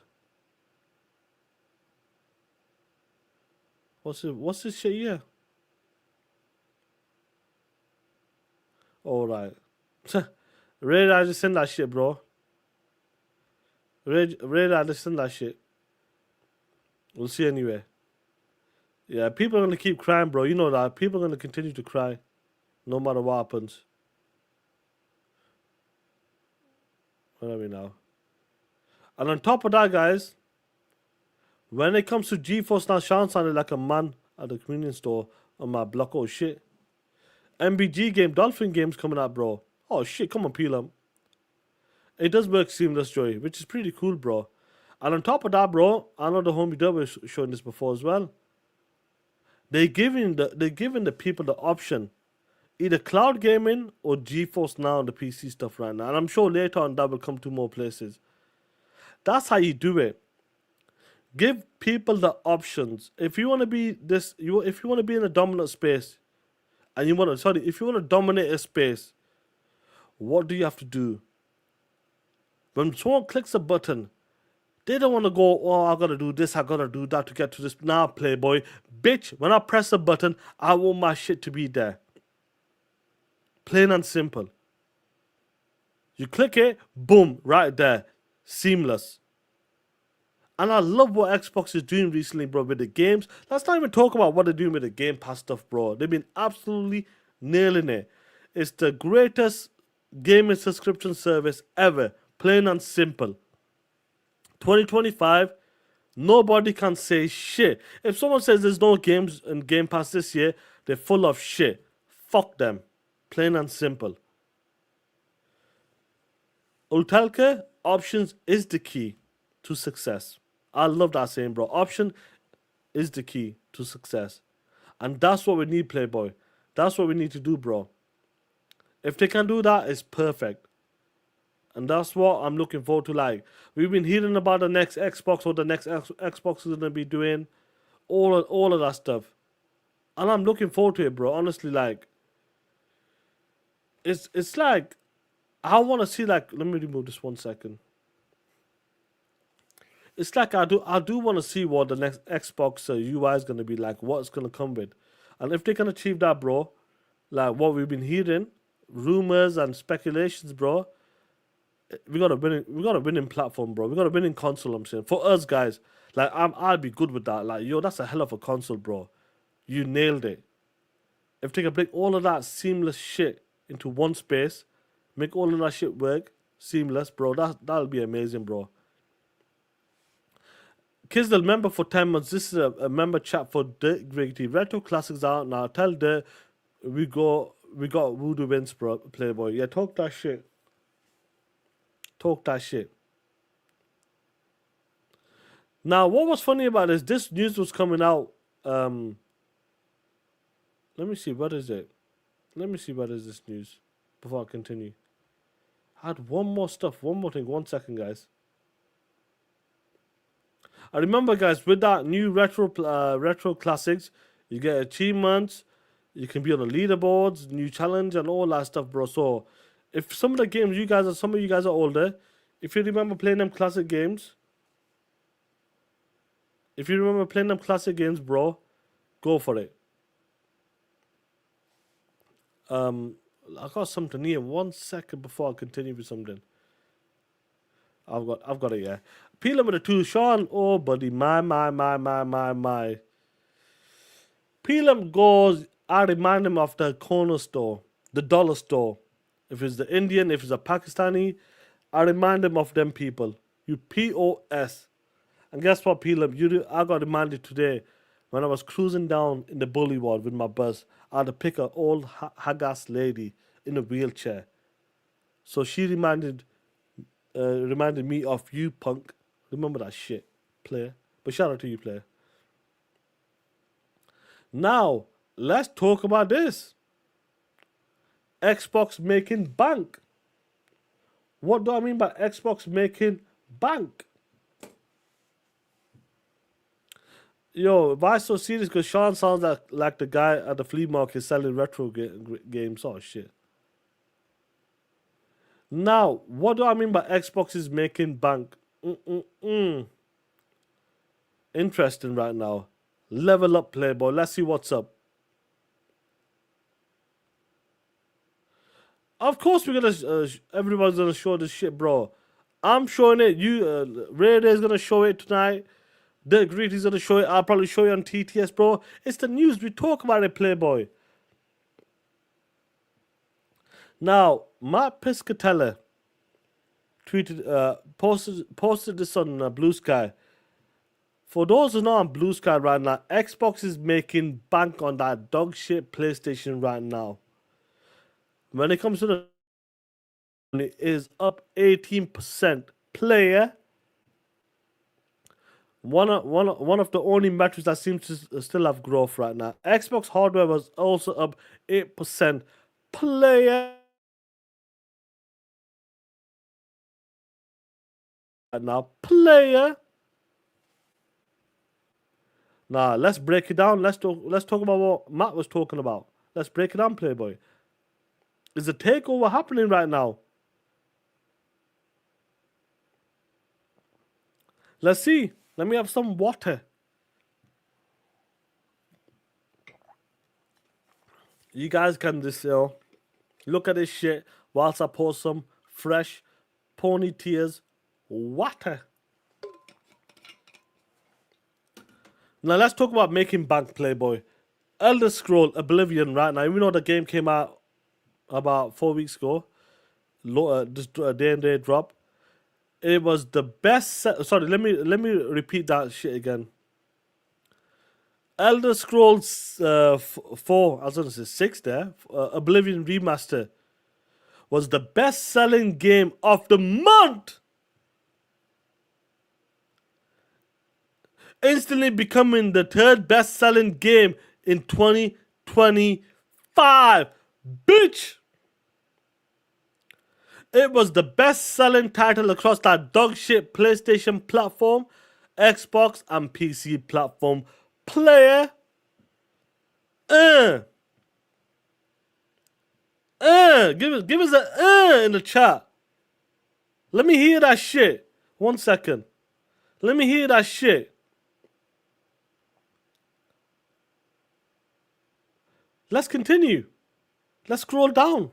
What's this shit here? Alright. Radar, just send that shit, bro. Radar, just send that shit. We'll see anyway. Yeah, people are going to keep crying, bro. You know that. People are going to continue to cry. No matter what happens. Where are we now? And on top of that, guys, when it comes to GeForce now, Sean sounded like a man at the convenience store on my block. Oh, shit. MBG game, Dolphin game's coming out, bro. Oh, shit. Come on, peel them. It does work seamless, Joy, which is pretty cool, bro. And on top of that, bro, I know the homie Dub was showing this before as well. They're giving the people the option, either cloud gaming or GeForce Now on the PC stuff right now. And I'm sure later on that will come to more places. That's how you do it. Give people the options. If you want to be if you want to be in a dominant space, and if you want to dominate a space, what do you have to do? When someone clicks a button, they don't want to go, oh, I gotta do this, I gotta do that to get to this. Nah, Playboy. Bitch, when I press a button, I want my shit to be there. Plain and simple. You click it, boom, right there. Seamless. And I love what Xbox is doing recently, bro, with the games. Let's not even talk about what they're doing with the Game Pass stuff, bro. They've been absolutely nailing it. It's the greatest gaming subscription service ever. Plain and simple. 2025, nobody can say shit. If someone says there's no games in Game Pass this year, they're full of shit. Fuck them. Plain and simple. Ultelka, options is the key to success. I love that saying, bro. Option is the key to success. And that's what we need, Playboy. That's what we need to do, bro. If they can do that, it's perfect. And that's what I'm looking forward to. Like, we've been hearing about the next Xbox, or the next Xbox is going to be doing. All of that stuff. And I'm looking forward to it, bro. Honestly, like, it's like, I want to see, like, let me remove this 1 second. It's like I do want to see what the next Xbox UI is going to be like, what it's going to come with. And if they can achieve that, bro, like what we've been hearing, rumors and speculations, bro, we got a winning platform, bro. We got a winning console, I'm saying. For us, guys, like, I'd be good with that. Like, yo, that's a hell of a console, bro. You nailed it. If they can bring all of that seamless shit into one space, make all of that shit work seamless, bro, that'll be amazing, bro. Kizdal, member for 10 months. This is a member chat for Dirt Griggity. Retro Classics out now. Tell Dirt we got Voodoo wins, bro, Playboy. Yeah, talk that shit. Talk that shit. Now, what was funny about this news was coming out. Let me see, what is it? Let me see what is this news before I continue. I had one more thing. 1 second, guys. I remember, guys, with that new retro classics, you get achievements, you can be on the leaderboards, new challenge, and all that stuff, bro. So, if some of the games some of you guys are older, if you remember playing them classic games, bro, go for it. I got something here. 1 second before I continue with something. I've got it, yeah. Peel with a 2, Sean. Oh, buddy, my. Peelam goes, I remind him of the corner store, the dollar store. If it's the Indian, if it's a Pakistani, I remind him of them people. You POS. And guess what, Peelam? I got reminded today when I was cruising down in the boulevard with my bus. I had to pick an old hagass lady in a wheelchair. So she reminded me of you, punk. Remember that shit, player. But shout out to you, player. Now, let's talk about this. Xbox making bank. What do I mean by Xbox making bank? Yo, why so serious? Because Sean sounds like the guy at the flea market selling retro games. Oh, shit. Now, what do I mean by Xbox is making bank? Interesting right now. Level up, Playboy. Let's see what's up. Of course, we're gonna. Everyone's gonna show this shit, bro. I'm showing it. Ray is gonna show it tonight. The Greedy's gonna show it. I'll probably show you on TTS, bro. It's the news. We talk about it, Playboy. Now, Matt Piscatella posted this on Blue Sky. For those who know on Blue Sky right now, Xbox is making bank on that dog shit PlayStation right now. When it comes to it is up 18%. Player. One of the only metrics that seems to still have growth right now. Xbox hardware was also up 8%. Player. Now, player. Now, let's break it down. Let's talk about what Matt was talking about. Let's break it down, Playboy. Is a takeover happening right now? Let's see. Let me have some water. You guys can just look at this shit whilst I pour some fresh pony tears water. Now let's talk about making bank, Playboy. Elder Scroll Oblivion right now. Even though the game came out about 4 weeks ago, just a day and day drop. It was the best. Sorry, let me repeat that shit again. Elder Scrolls 4, I was gonna say 6 there. Oblivion Remaster was the best-selling game of the month. Instantly becoming the third best-selling game in 2025. Bitch! It was the best-selling title across that dogshit PlayStation platform, Xbox, and PC platform. Player. Give us a in the chat. Let me hear that shit. 1 second. Let me hear that shit. Let's continue. Let's scroll down.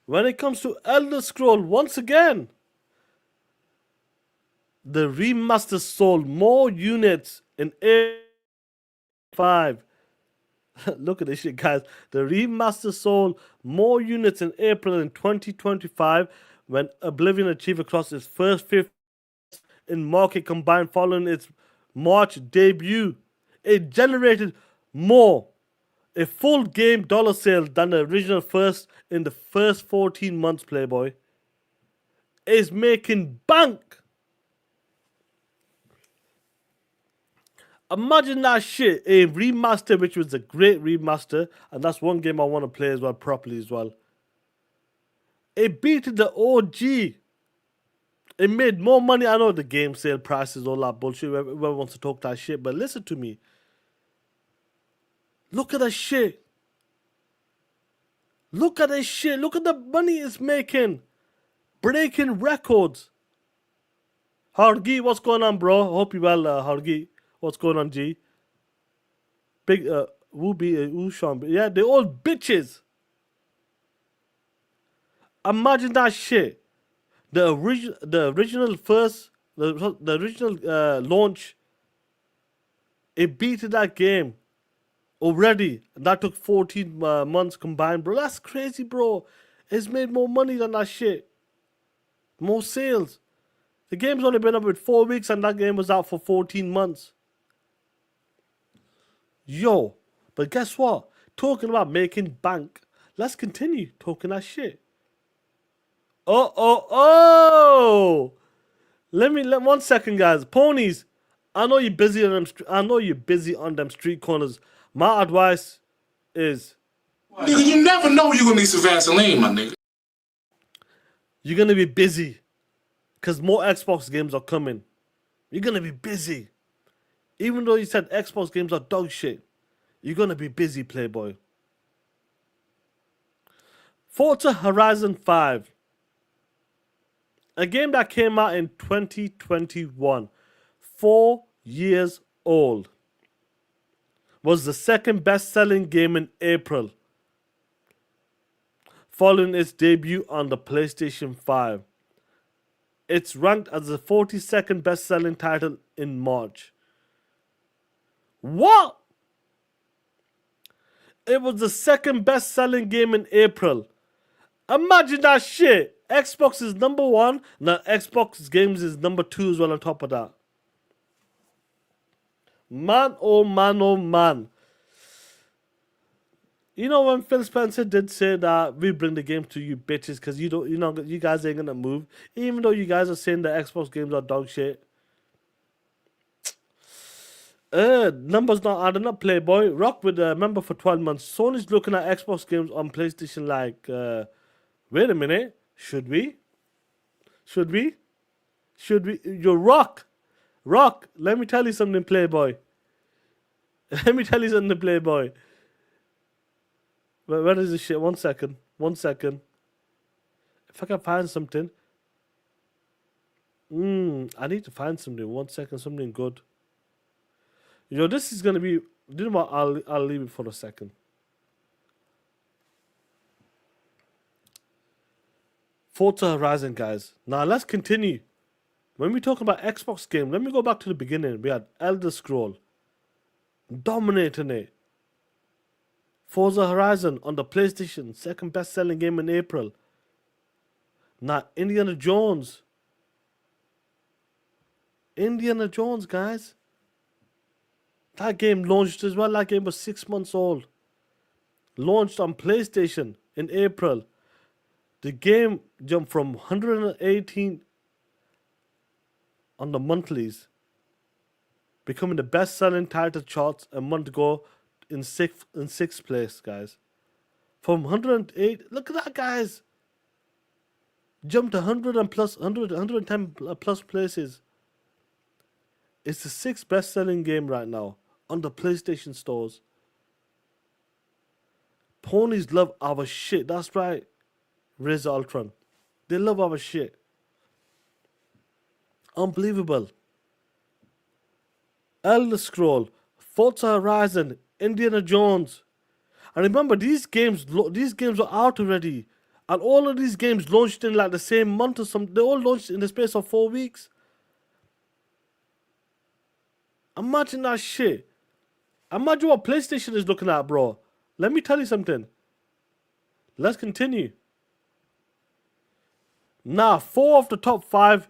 When it comes to Elder Scroll, once again, the remaster sold more units in A5. Look at this shit, guys. The remaster sold more units in April in 2025 when Oblivion achieved across its first 5th in market combined following its March debut. It generated more a full game dollar sale than the original first in the first 14 months, Playboy. Is making bank. Imagine that shit, a remaster, which was a great remaster, and that's one game I want to play as well, properly as well. It beat the OG. It made more money. I know the game sale prices, all that bullshit. Whoever wants to talk that shit, but listen to me. Look at that shit. Look at this shit. Look at the money it's making. Breaking records. Hargi, what's going on, bro? Hope you well, Hargi. What's going on, G? Big, Sean. Yeah, they're all bitches. Imagine that shit. The original launch, it beat that game already. And that took 14 months combined, bro. That's crazy, bro. It's made more money than that shit. More sales. The game's only been up with 4 weeks and that game was out for 14 months. Yo, but guess what? Talking about making bank. Let's continue talking that shit. Oh! Let 1 second, guys. Ponies, I know you're busy on them. I know you're busy on them street corners. My advice is, nigga, you never know you're gonna need some Vaseline, my nigga. You're gonna be busy, cause more Xbox games are coming. You're gonna be busy, even though you said Xbox games are dog shit. You're gonna be busy, Playboy. Forza Horizon 5. A game that came out in 2021, 4 years old, was the second best-selling game in April, following its debut on the PlayStation 5. It's ranked as the 42nd best-selling title in March. What? It was the second best-selling game in April. Imagine that shit. Xbox is number 1. Now Xbox games is number 2 as well on top of that. Man, oh man, oh man. You know when Phil Spencer did say that we bring the game to you bitches because you guys ain't gonna move. Even though you guys are saying that Xbox games are dog shit. Numbers not adding up, Playboy. Rock with a member for 12 months. Sony's looking at Xbox games on PlayStation like, wait a minute. Should we? You're Rock, let me tell you something, Playboy. Let me tell you something, Playboy. Where is this shit? 1 second. If I can find something. I need to find something. 1 second, something good. Yo, this is gonna be. You know what? I'll leave it for a second. Forza Horizon, guys. Now let's continue. When we talk about Xbox game, let me go back to the beginning. We had Elder Scroll, dominating it. Forza Horizon on the PlayStation, second best-selling game in April. Now Indiana Jones, guys. That game launched as well. That game was 6 months old. Launched on PlayStation in April. The game jumped from 118 on the monthlies, becoming the best-selling title charts a month ago in sixth place, guys. From 108, look at that, guys. Jumped 110 plus places. It's the 6th best-selling game right now on the PlayStation stores. Ponies love our shit. That's right. Razor Ultron. They love our shit. Unbelievable. Elder Scroll, Forza Horizon, Indiana Jones. And remember, these games were out already. And all of these games launched in like the same month or something. They all launched in the space of 4 weeks. Imagine that shit. Imagine what PlayStation is looking at, bro. Let me tell you something. Let's continue. Now, 4 of the top 5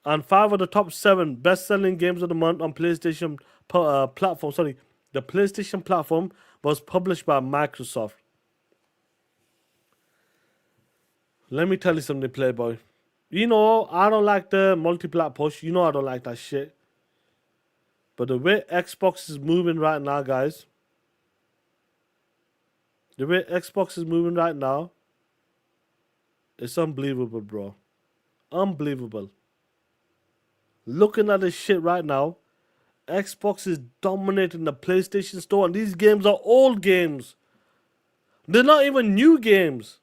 and 5 of the top 7 best-selling games of the month on PlayStation platform. Sorry, the PlayStation platform was published by Microsoft. Let me tell you something, Playboy. You know, I don't like the multi-plat push. You know I don't like that shit. But the way Xbox is moving right now, guys. The way Xbox is moving right now. It's unbelievable, bro. Unbelievable. Looking at this shit right now, Xbox is dominating the PlayStation Store, and these games are old games. They're not even new games.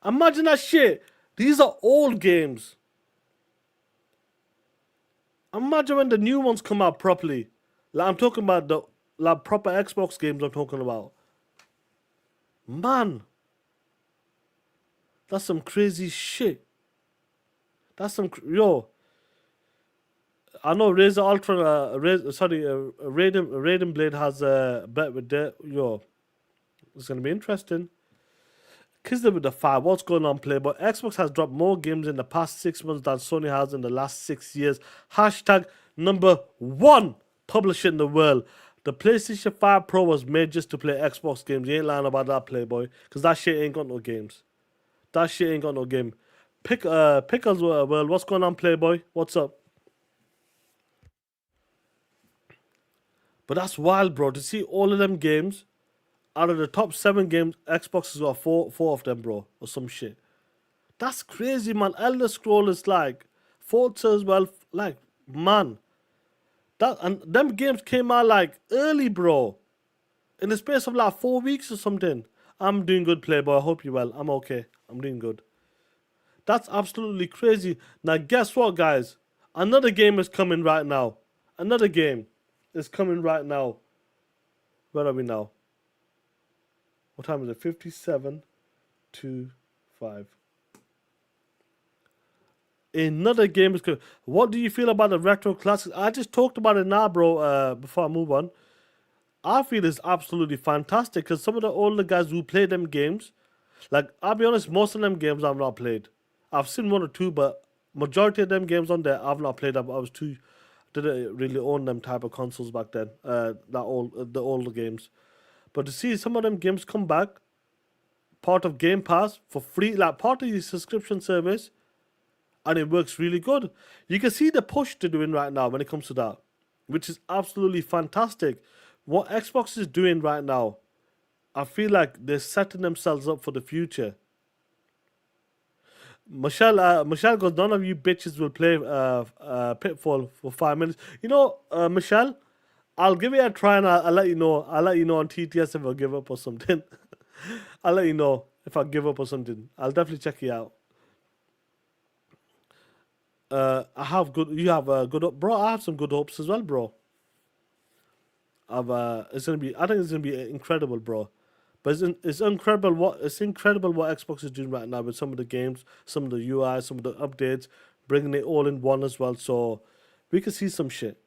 Imagine that shit. These are old games. Imagine when the new ones come out properly. Like, I'm talking about the proper Xbox games I'm talking about. Man. That's some crazy shit. That's some... Yo. I know Razer Ultra... Raiden Blade has a bet with that. Yo. It's going to be interesting. Kiss them with the 5. What's going on, Playboy? Xbox has dropped more games in the past 6 months than Sony has in the last 6 years. Hashtag #1 publisher in the world. The PlayStation 5 Pro was made just to play Xbox games. You ain't lying about that, Playboy. Because that shit ain't got no games. That shit ain't got no game. Pickles World, what's going on, Playboy? What's up? But that's wild, bro. To see all of them games... Out of the top 7 games, Xbox has got four of them, bro, or some shit. That's crazy, man. Elder Scrolls is like Forza as well. Like, man, that and them games came out like early, bro. In the space of like 4 weeks or something. I'm doing good, Playboy. I hope you're well. I'm okay. I'm doing good. That's absolutely crazy. Now, guess what, guys? Another game is coming right now. Another game is coming right now. Where are we now? What time is it? 57 to 5. Another game is good. What do you feel about the retro classics? I just talked about it now, bro, before I move on. I feel it's absolutely fantastic because some of the older guys who play them games, like, I'll be honest, most of them games I've not played. I've seen 1 or 2, but majority of them games on there I've not played. Didn't really own them type of consoles back then. The older games. But to see some of them games come back, part of Game Pass for free, like part of your subscription service, and it works really good. You can see the push they're doing right now when it comes to that, which is absolutely fantastic. What Xbox is doing right now, I feel like they're setting themselves up for the future. Michelle goes, none of you bitches will play Pitfall for 5 minutes. You know, Michelle, I'll give it a try and I'll let you know. I'll let you know on TTS if I give up or something. I'll let you know if I give up or something. I'll definitely check you out. You have good, bro. I have some good hopes as well, bro. I think it's gonna be incredible, bro. But it's incredible what Xbox is doing right now with some of the games, some of the UI, some of the updates, bringing it all in one as well. So we can see some shit.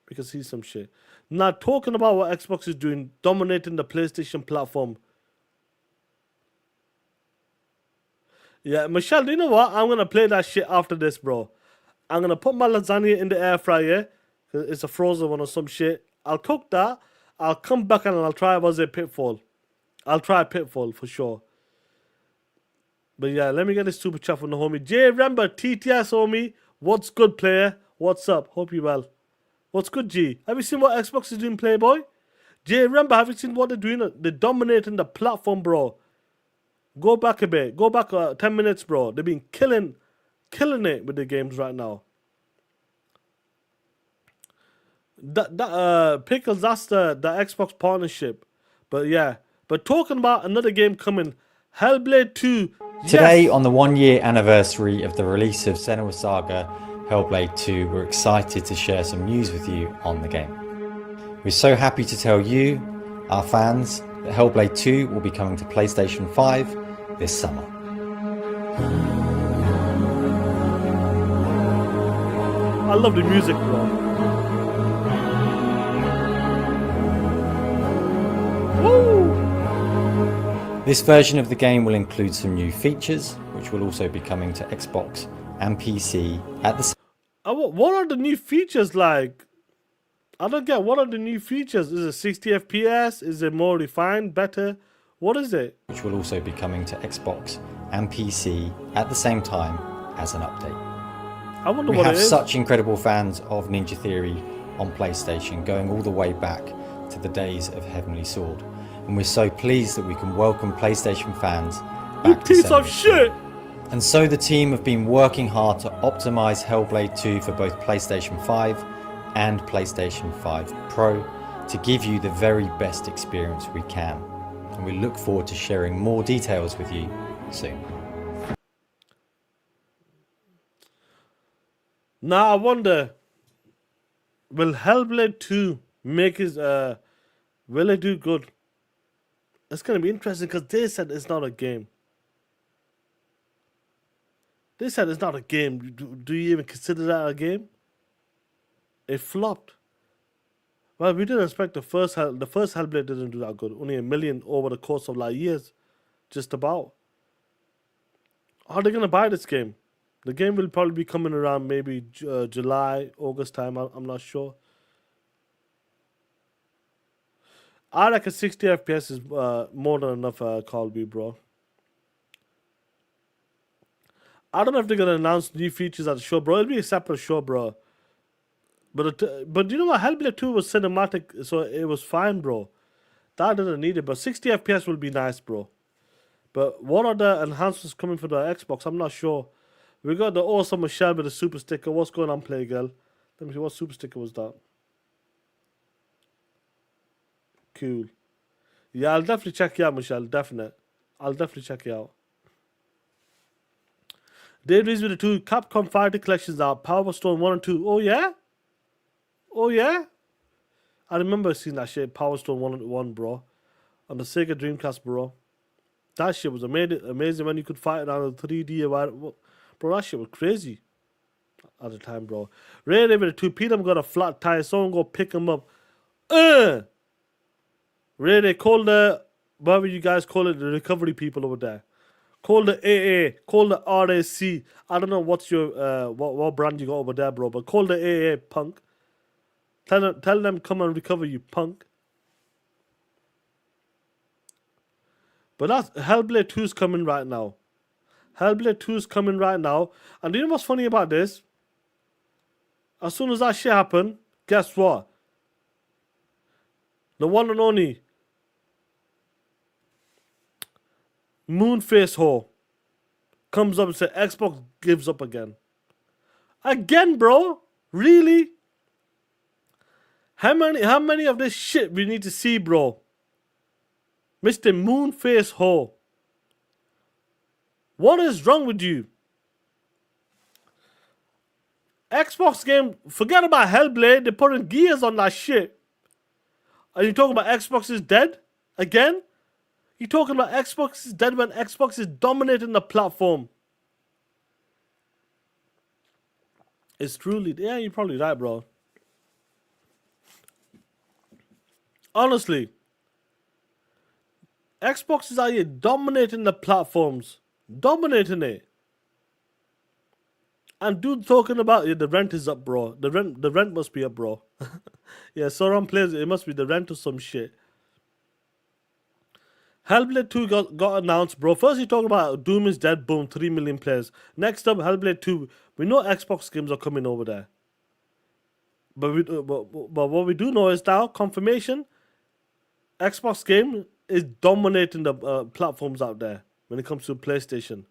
Now, talking about what Xbox is doing, dominating the PlayStation platform. Yeah, Michelle, do you know what? I'm going to play that shit after this, bro. I'm going to put my lasagna in the air fryer. It's a frozen one or some shit. I'll cook that. I'll come back and I'll try Pitfall. I'll try Pitfall for sure. But yeah, let me get this super chat from the homie. Jay Remember, TTS homie. What's good, player? What's up? Hope you well. What's good, G? Have you seen what Xbox is doing, Playboy? Jay, remember, have you seen what they're doing? They're dominating the platform, bro. Go back a bit. Go back 10 minutes, bro. They've been killing it with the games right now. Pickles, that's the Xbox partnership. But yeah. But talking about another game coming, Hellblade 2. Today, on the 1-year anniversary of the release of Senua's Saga, Hellblade 2, we're excited to share some news with you on the game. We're so happy to tell you, our fans, that Hellblade 2 will be coming to PlayStation 5 this summer. I love the music, bro. Woo! This version of the game will include some new features, which will also be coming to Xbox and PC at the What are the new features like? I don't get, what are the new features? Is it 60 FPS? Is it more refined, better? What is it? Which will also be coming to Xbox and PC at the same time as an update. I wonder We what have it is. such incredible fans of Ninja Theory on PlayStation, going all the way back to the days of Heavenly Sword. And we're so pleased that we can welcome PlayStation fans You back to piece of Senua's. shit! And so the team have been working hard to optimize Hellblade 2 for both PlayStation 5 and PlayStation 5 Pro to give you the very best experience we can. And we look forward to sharing more details with you soon. Now I wonder, will Hellblade 2 make his will it do good? It's gonna be interesting because they said it's not a game. They said it's not a game. Do you even consider that a game? It flopped. Well, we didn't expect the first Hellblade didn't do that good. Only 1 million over the course of like years, just about. Are they gonna buy this game? The game will probably be coming around maybe July, August time. I'm not sure. I reckon 60 FPS is more than enough, Colby, bro. I don't know if they're gonna announce new features at the show, bro. It'll be a separate show, bro. But you know what? Hellblade 2 was cinematic, so it was fine, bro. That didn't need it, but 60 FPS will be nice, bro. But what are the enhancements coming for the Xbox? I'm not sure. We got the awesome Michelle with the super sticker. What's going on, Playgirl? Let me see, what super sticker was that? Cool. Yeah, I'll definitely check you out, Michelle. Definite. I'll definitely check you out. Dave Reese with the 2 Capcom Fighting Collections out. Power Stone 1 and 2. Oh, yeah? Oh, yeah? I remember seeing that shit. Power Stone 1 and 1, bro. On the Sega Dreamcast, bro. That shit was amazing when you could fight it on the 3D. Bro, that shit was crazy at the time, bro. Ray Ray with the 2 Peter got a flat tire. Someone go pick him up. Ray Ray, call the, whatever you guys call it, the recovery people over there. Call the AA, call the RAC. I don't know what's your what brand you got over there, bro, but call the AA, punk. Tell them come and recover you, punk. But that's Hellblade 2 is coming right now. Hellblade 2 is coming right now. And you know what's funny about this? As soon as that shit happened, guess what? The one and only Moonface Ho comes up and says Xbox gives up again. Again, bro? Really? How many of this shit we need to see, bro? Mr. Moonface Ho. What is wrong with you? Xbox game, forget about Hellblade, they're putting gears on that shit. Are you talking about Xbox is dead? Again? You talking about Xbox is dead when Xbox is dominating the platform? It's truly, yeah, you're probably right, bro. Honestly, Xbox is out here dominating the platforms. Dominating it. And dude talking about the rent is up, bro. The rent must be up, bro. Yeah, Sauron plays it must be the rent or some shit. Hellblade 2 got announced, bro. First you talking about Doom is dead, boom, 3 million players. Next up, Hellblade 2. We know Xbox games are coming over there. But what we do know is now, confirmation, Xbox game is dominating the platforms out there when it comes to PlayStation.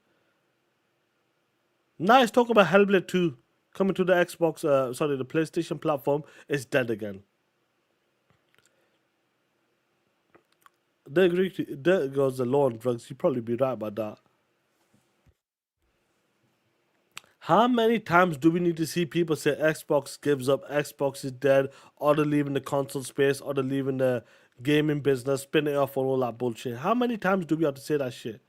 Now it's talking about Hellblade 2 coming to the Xbox, the PlayStation platform. It's dead again. There goes the law on drugs. You'd probably be right about that. How many times do we need to see people say Xbox gives up, Xbox is dead, or they're leaving the console space, or they're leaving the gaming business, spinning it off on all that bullshit? How many times do we have to say that shit?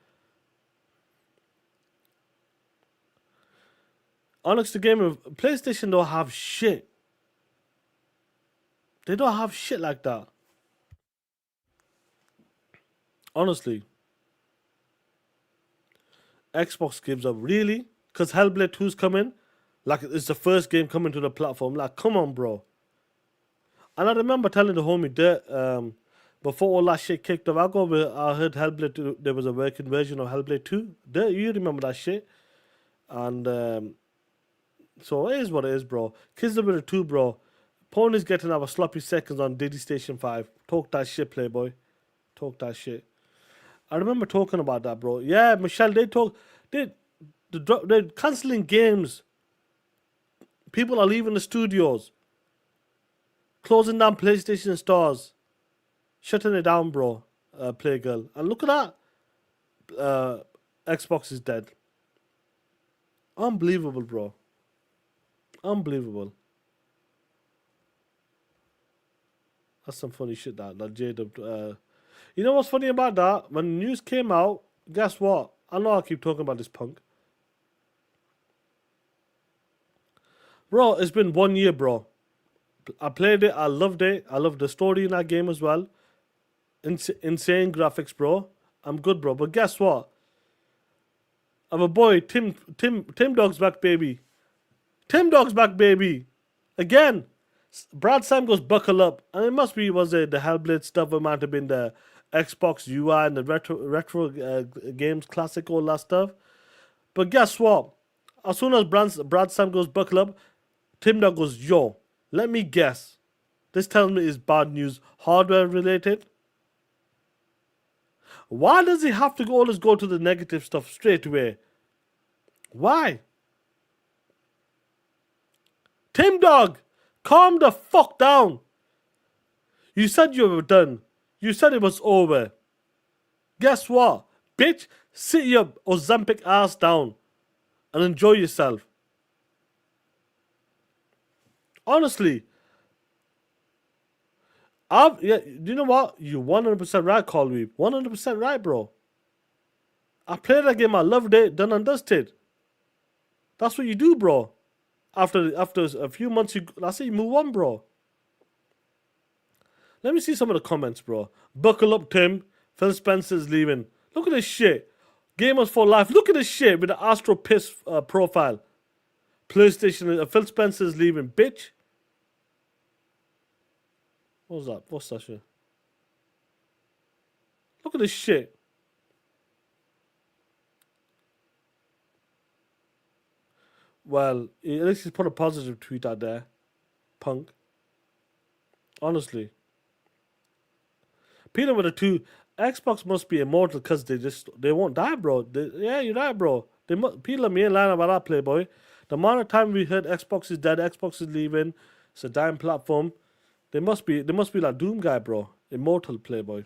Honest to game, PlayStation don't have shit. They don't have shit like that. Honestly. Xbox gives up. Really? Because Hellblade 2's coming? Like, it's the first game coming to the platform. Like, come on, bro. And I remember telling the homie Dirt, before all that shit kicked off, I heard Hellblade 2, there was a working version of Hellblade 2. Dirt, you remember that shit? And, so it is what it is, bro. Kids of the 2, bro. Pony's getting our sloppy seconds on Diddy Station 5. Talk that shit, Playboy. Talk that shit. I remember talking about that, bro. Yeah, Michelle, they're canceling games. People are leaving the studios, closing down PlayStation stores, shutting it down, bro. Playgirl, and look at that. Xbox is dead. Unbelievable, bro. Unbelievable. That's some funny shit. That J-Dub. You know what's funny about that? When the news came out, guess what? I know I keep talking about this punk. Bro, it's been 1 year, bro. I played it. I loved it. I loved the story in that game as well. Insane graphics, bro. I'm good, bro. But guess what? I'm a boy. Tim Dog's back, baby. Tim Dog's back, baby. Again. Brad Sam goes buckle up. And it must be, was it the Hellblade stuff? It might have been the Xbox UI and the retro games, classic, all that stuff. But guess what? As soon as Brad Sam goes buckle up, Tim Dog goes, yo, let me guess. This tells me it's bad news. Hardware related. Why does he have to always go to the negative stuff straight away? Why? Tim Dog, calm the fuck down. You said you were done. You said it was over. Guess what? Bitch, sit your Ozempic ass down and enjoy yourself. Honestly. You know what? You're 100% right, Colby. 100% right, bro. I played that game. I loved it. Done and dusted. That's what you do, bro. After a few months, you move on, bro. Let me see some of the comments, bro. Buckle up, Tim. Phil Spencer's leaving. Look at this shit. Gamers for life. Look at this shit with the Astro Piss profile. PlayStation. Phil Spencer's leaving, bitch. What's that? What's that shit? Look at this shit. Well, at least he's put a positive tweet out there. Punk. Honestly. Peter with a 2. Xbox must be immortal because they won't die, bro. Yeah, you're right, bro. Peter, me ain't lying about that, Playboy. The amount of time we heard Xbox is dead, Xbox is leaving, it's a dying platform. They must be like Doom guy, bro. Immortal, Playboy.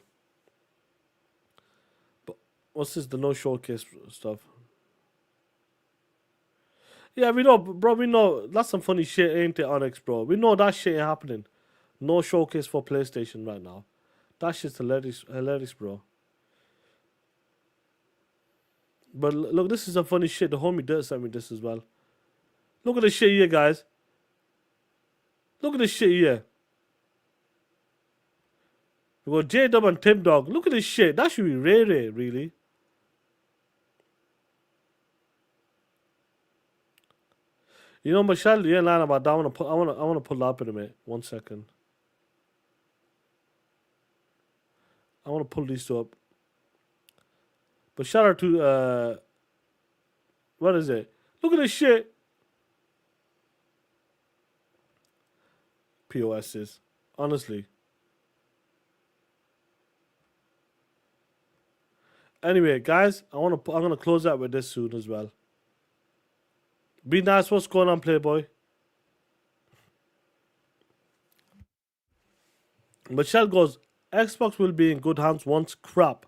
But what's this? The no showcase stuff. Yeah, we know, bro. We know that's some funny shit, ain't it, Onyx, bro? We know that shit ain't happening. No showcase for PlayStation right now. That shit's hilarious, bro. But look, this is some funny shit. The homie Dirt sent me this as well. Look at this shit here, guys. Look at this shit here. We got J-Dub and Tim Dog. Look at this shit. That should be rare, really. You know, Michelle, you ain't lying about that. I wanna pull that up in a minute. 1 second. I wanna pull these two up. But shout out to what is it? Look at this shit. POSs. Honestly. Anyway, guys, I'm gonna close out with this soon as well. Be nice. What's going on, Playboy? Michelle goes, Xbox will be in good hands once crap.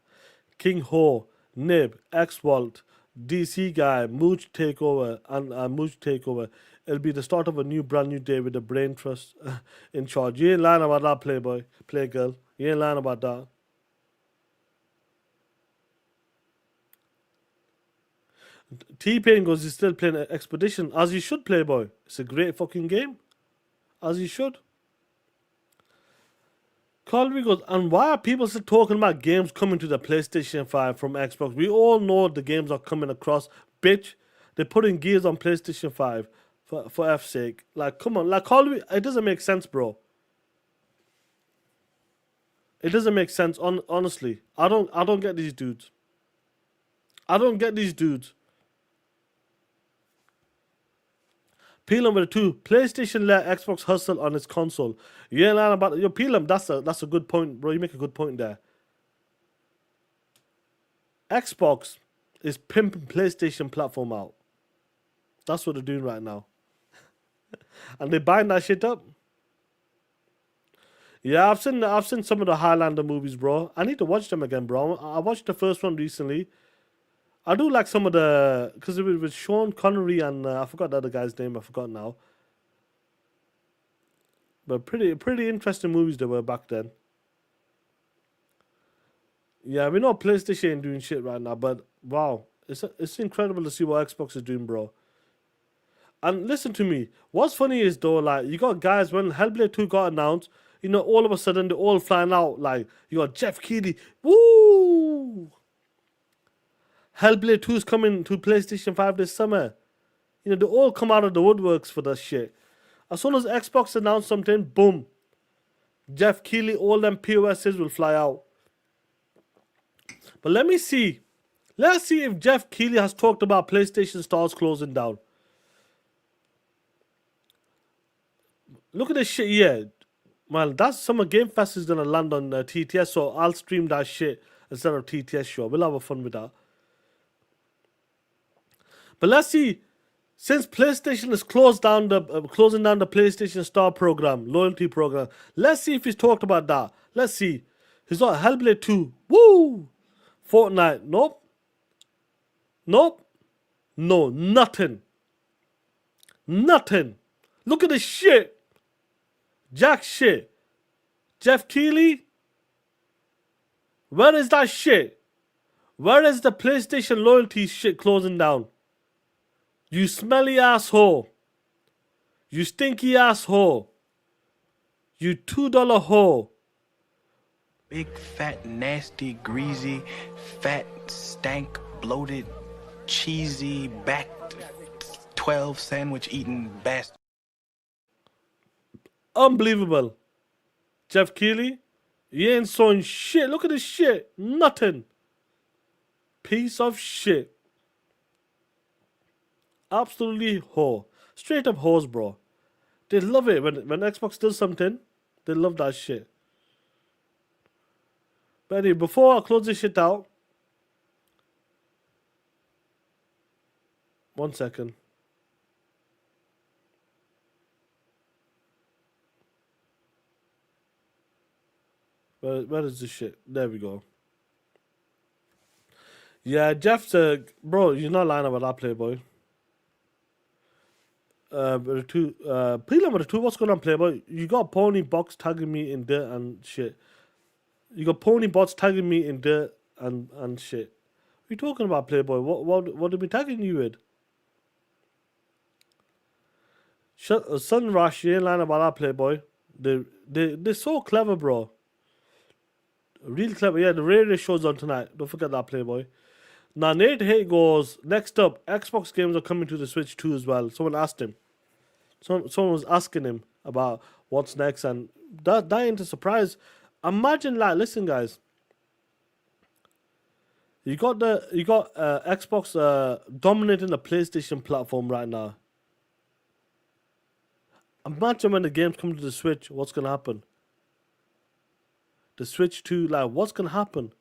King Ho, Nib, X-Walt, DC Guy, Mooch Takeover, and Mooch Takeover. It'll be the start of a brand new day with the brain trust in charge. You ain't lying about that, Playboy. Playgirl. You ain't lying about that. T-Pain goes, he's still playing Expedition. As you should, Playboy. It's a great fucking game. As you should. Colby goes, and why are people still talking about games coming to the PlayStation 5 from Xbox? We all know the games are coming across. Bitch, they're putting Gears on PlayStation 5 for F's sake. Like, come on. Like, Colby, it doesn't make sense, bro. It doesn't make sense, honestly. I don't get these dudes. I don't get these dudes. Peelam with a 2. PlayStation let Xbox hustle on its console. You ain't lying about it. Yo, Peelam, that's a good point, bro. You make a good point there. Xbox is pimping PlayStation platform out. That's what they're doing right now. And they're buying that shit up. Yeah, I've seen some of the Highlander movies, bro. I need to watch them again, bro. I watched the first one recently. I do like some of the, because it was with Sean Connery and I forgot the other guy's name. I forgot now. But pretty interesting movies they were back then. Yeah, we know PlayStation ain't doing shit right now, but wow, it's incredible to see what Xbox is doing, bro. And listen to me. What's funny is though, like you got guys when Hellblade 2 got announced, you know, all of a sudden they're all flying out. Like you got Jeff Keighley, woo! Hellblade 2 is coming to PlayStation 5 this summer. You know, they all come out of the woodworks for that shit. As soon as Xbox announced something, boom. Jeff Keighley, all them POSs will fly out. But let me see. Let's see if Jeff Keighley has talked about PlayStation stores closing down. Look at this shit here. Man, that Summer Game Fest is going to land on TTS, so I'll stream that shit instead of TTS show. We'll have fun with that. But let's see, since PlayStation is closing down the PlayStation Star program, loyalty program, let's see if he's talked about that. Let's see. He's got Hellblade 2. Woo! Fortnite. Nope. Nope. No, nothing. Nothing. Look at this shit. Jack shit. Jeff Keighley? Where is that shit? Where is the PlayStation loyalty shit closing down? You smelly asshole. You stinky asshole. You $2 hoe. Big, fat, nasty, greasy, fat, stank, bloated, cheesy, backed, 12 sandwich eating bastard. Unbelievable. Jeff Keighley, you ain't sewing shit. Look at this shit. Nothing. Piece of shit. Absolutely whore. Straight up whores, bro. They love it when Xbox does something. They love that shit. But anyway, before I close this shit out, one second. Where is this shit? There we go. Yeah, Jeff's bro, you're not lying about that, Playboy. Prelim 2, what's going on, Playboy? You got Pony Box tagging me in dirt and shit. You got Pony Bots tagging me in dirt and shit. What are you talking about, Playboy? What are we tagging you with? Sunrush, you ain't lying about that, Playboy. They're so clever, bro. Real clever. Yeah, the radio show's on tonight. Don't forget that, Playboy. Now, Nate Hay goes, next up, Xbox games are coming to the Switch too as well. Someone asked him. Someone was asking him about what's next, and that ain't a surprise. Imagine, like, listen, guys. You got Xbox dominating the PlayStation platform right now. Imagine when the games come to the Switch, what's gonna happen? The Switch 2, like, what's gonna happen?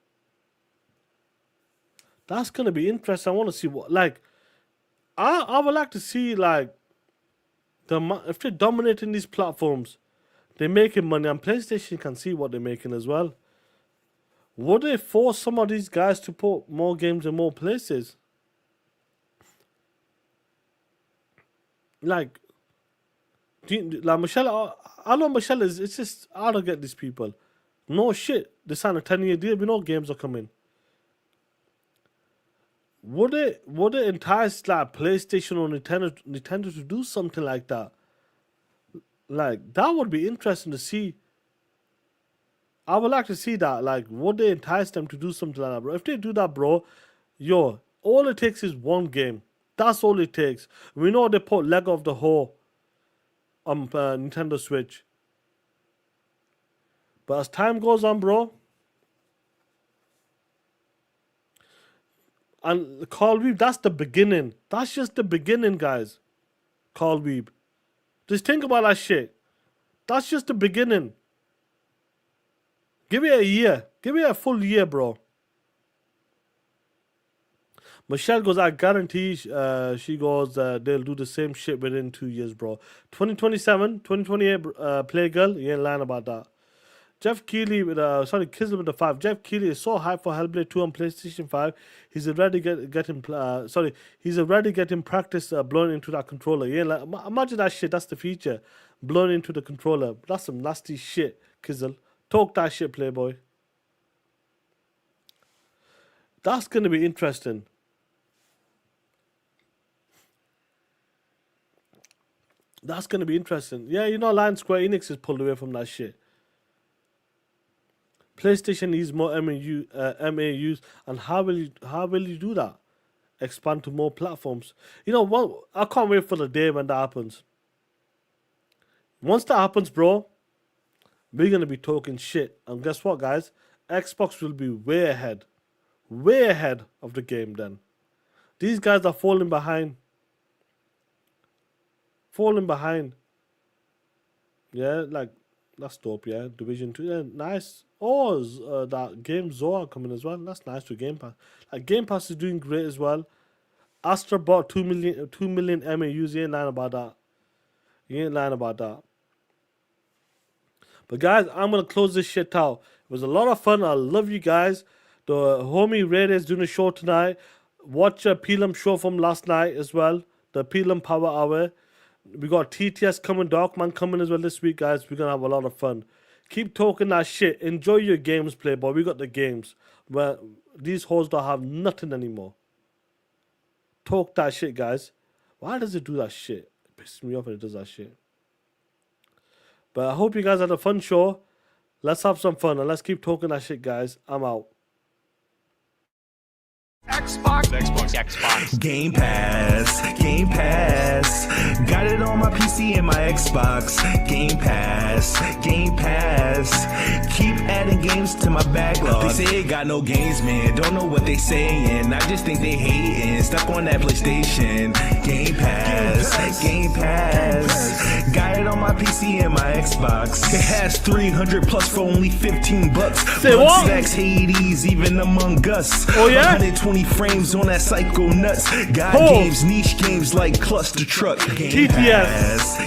That's gonna be interesting. I want to see what, like, I would like to see, like, if they're dominating these platforms, they're making money, and PlayStation can see what they're making as well. Would they force some of these guys to put more games in more places? Like, Michelle, I know Michelle is, it's just, I don't get these people. No shit, they signed a 10-year deal, we know games are coming. Would it entice, like, PlayStation or Nintendo to do something like that? Like, that would be interesting to see. I would like to see that. Like, would they entice them to do something like that, bro? If they do that, bro, yo, all it takes is one game. That's all it takes. We know they put Leg of the Whore on Nintendo Switch. But as time goes on, bro, and Call Weeb, that's the beginning. That's just the beginning, guys. Call Weeb. Just think about that shit. That's just the beginning. Give it a year. Give it a full year, bro. Michelle goes, I guarantee, she goes, they'll do the same shit within 2 years, bro. 2027, 2028, Playgirl, you ain't lying about that. Jeff Keighley with, Kizzle with the 5. Jeff Keighley is so hyped for Hellblade 2 on PlayStation 5. He's already he's already getting practice blowing into that controller. You ain't like, imagine that shit, that's the future. Blowing into the controller. That's some nasty shit, Kizzle. Talk that shit, Playboy. That's going to be interesting. That's going to be interesting. Yeah, you know, Lion Square Enix is pulled away from that shit. PlayStation needs more MAUs, and how will you do that? Expand to more platforms. You know what? I can't wait for the day when that happens. Once that happens, bro, we're going to be talking shit. And guess what, guys? Xbox will be way ahead of the game then. These guys are falling behind. Yeah, like, that's dope, yeah. Division 2, yeah, nice. Oh, that game Zoa coming as well. That's nice to Game Pass. Like, Game Pass is doing great as well. Astra bought 2 million MAUs. You ain't lying about that. But guys, I'm going to close this shit out. It was a lot of fun. I love you guys. The homie Ray is doing a show tonight. Watch a Pelham show from last night as well. The Pelham Power Hour. We got TTS coming, Darkman coming as well this week, guys. We're going to have a lot of fun. Keep talking that shit. Enjoy your games, Playboy. We got the games. Where these hoes don't have nothing anymore. Talk that shit, guys. Why does it do that shit? It pisses me off when it does that shit. But I hope you guys had a fun show. Let's have some fun and let's keep talking that shit, guys. I'm out. Xbox. Game Pass. Got it on my PC and my Xbox. Game Pass. Keep adding games to my backlog. They say it got no games, man. Don't know what they saying. I just think they hating. Stuck on that PlayStation. Game Pass. Got it on my PC and my Xbox. It has 300 plus for only $15. Say what? Snacks, Hades, even Among Us. Oh yeah. 120 frames on that psycho nuts. Got games, niche games like Cluster Truck. Game Pass.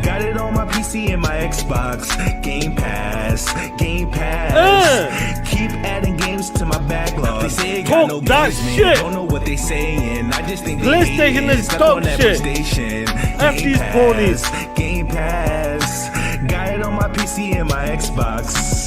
Got it on my PC and my Xbox. Game Pass. Keep adding games to my backlog. They say it got no games, man. Don't know what they saying. I just think PlayStation is dope shit. F these ponies. Game Pass. Got it on my PC and my Xbox.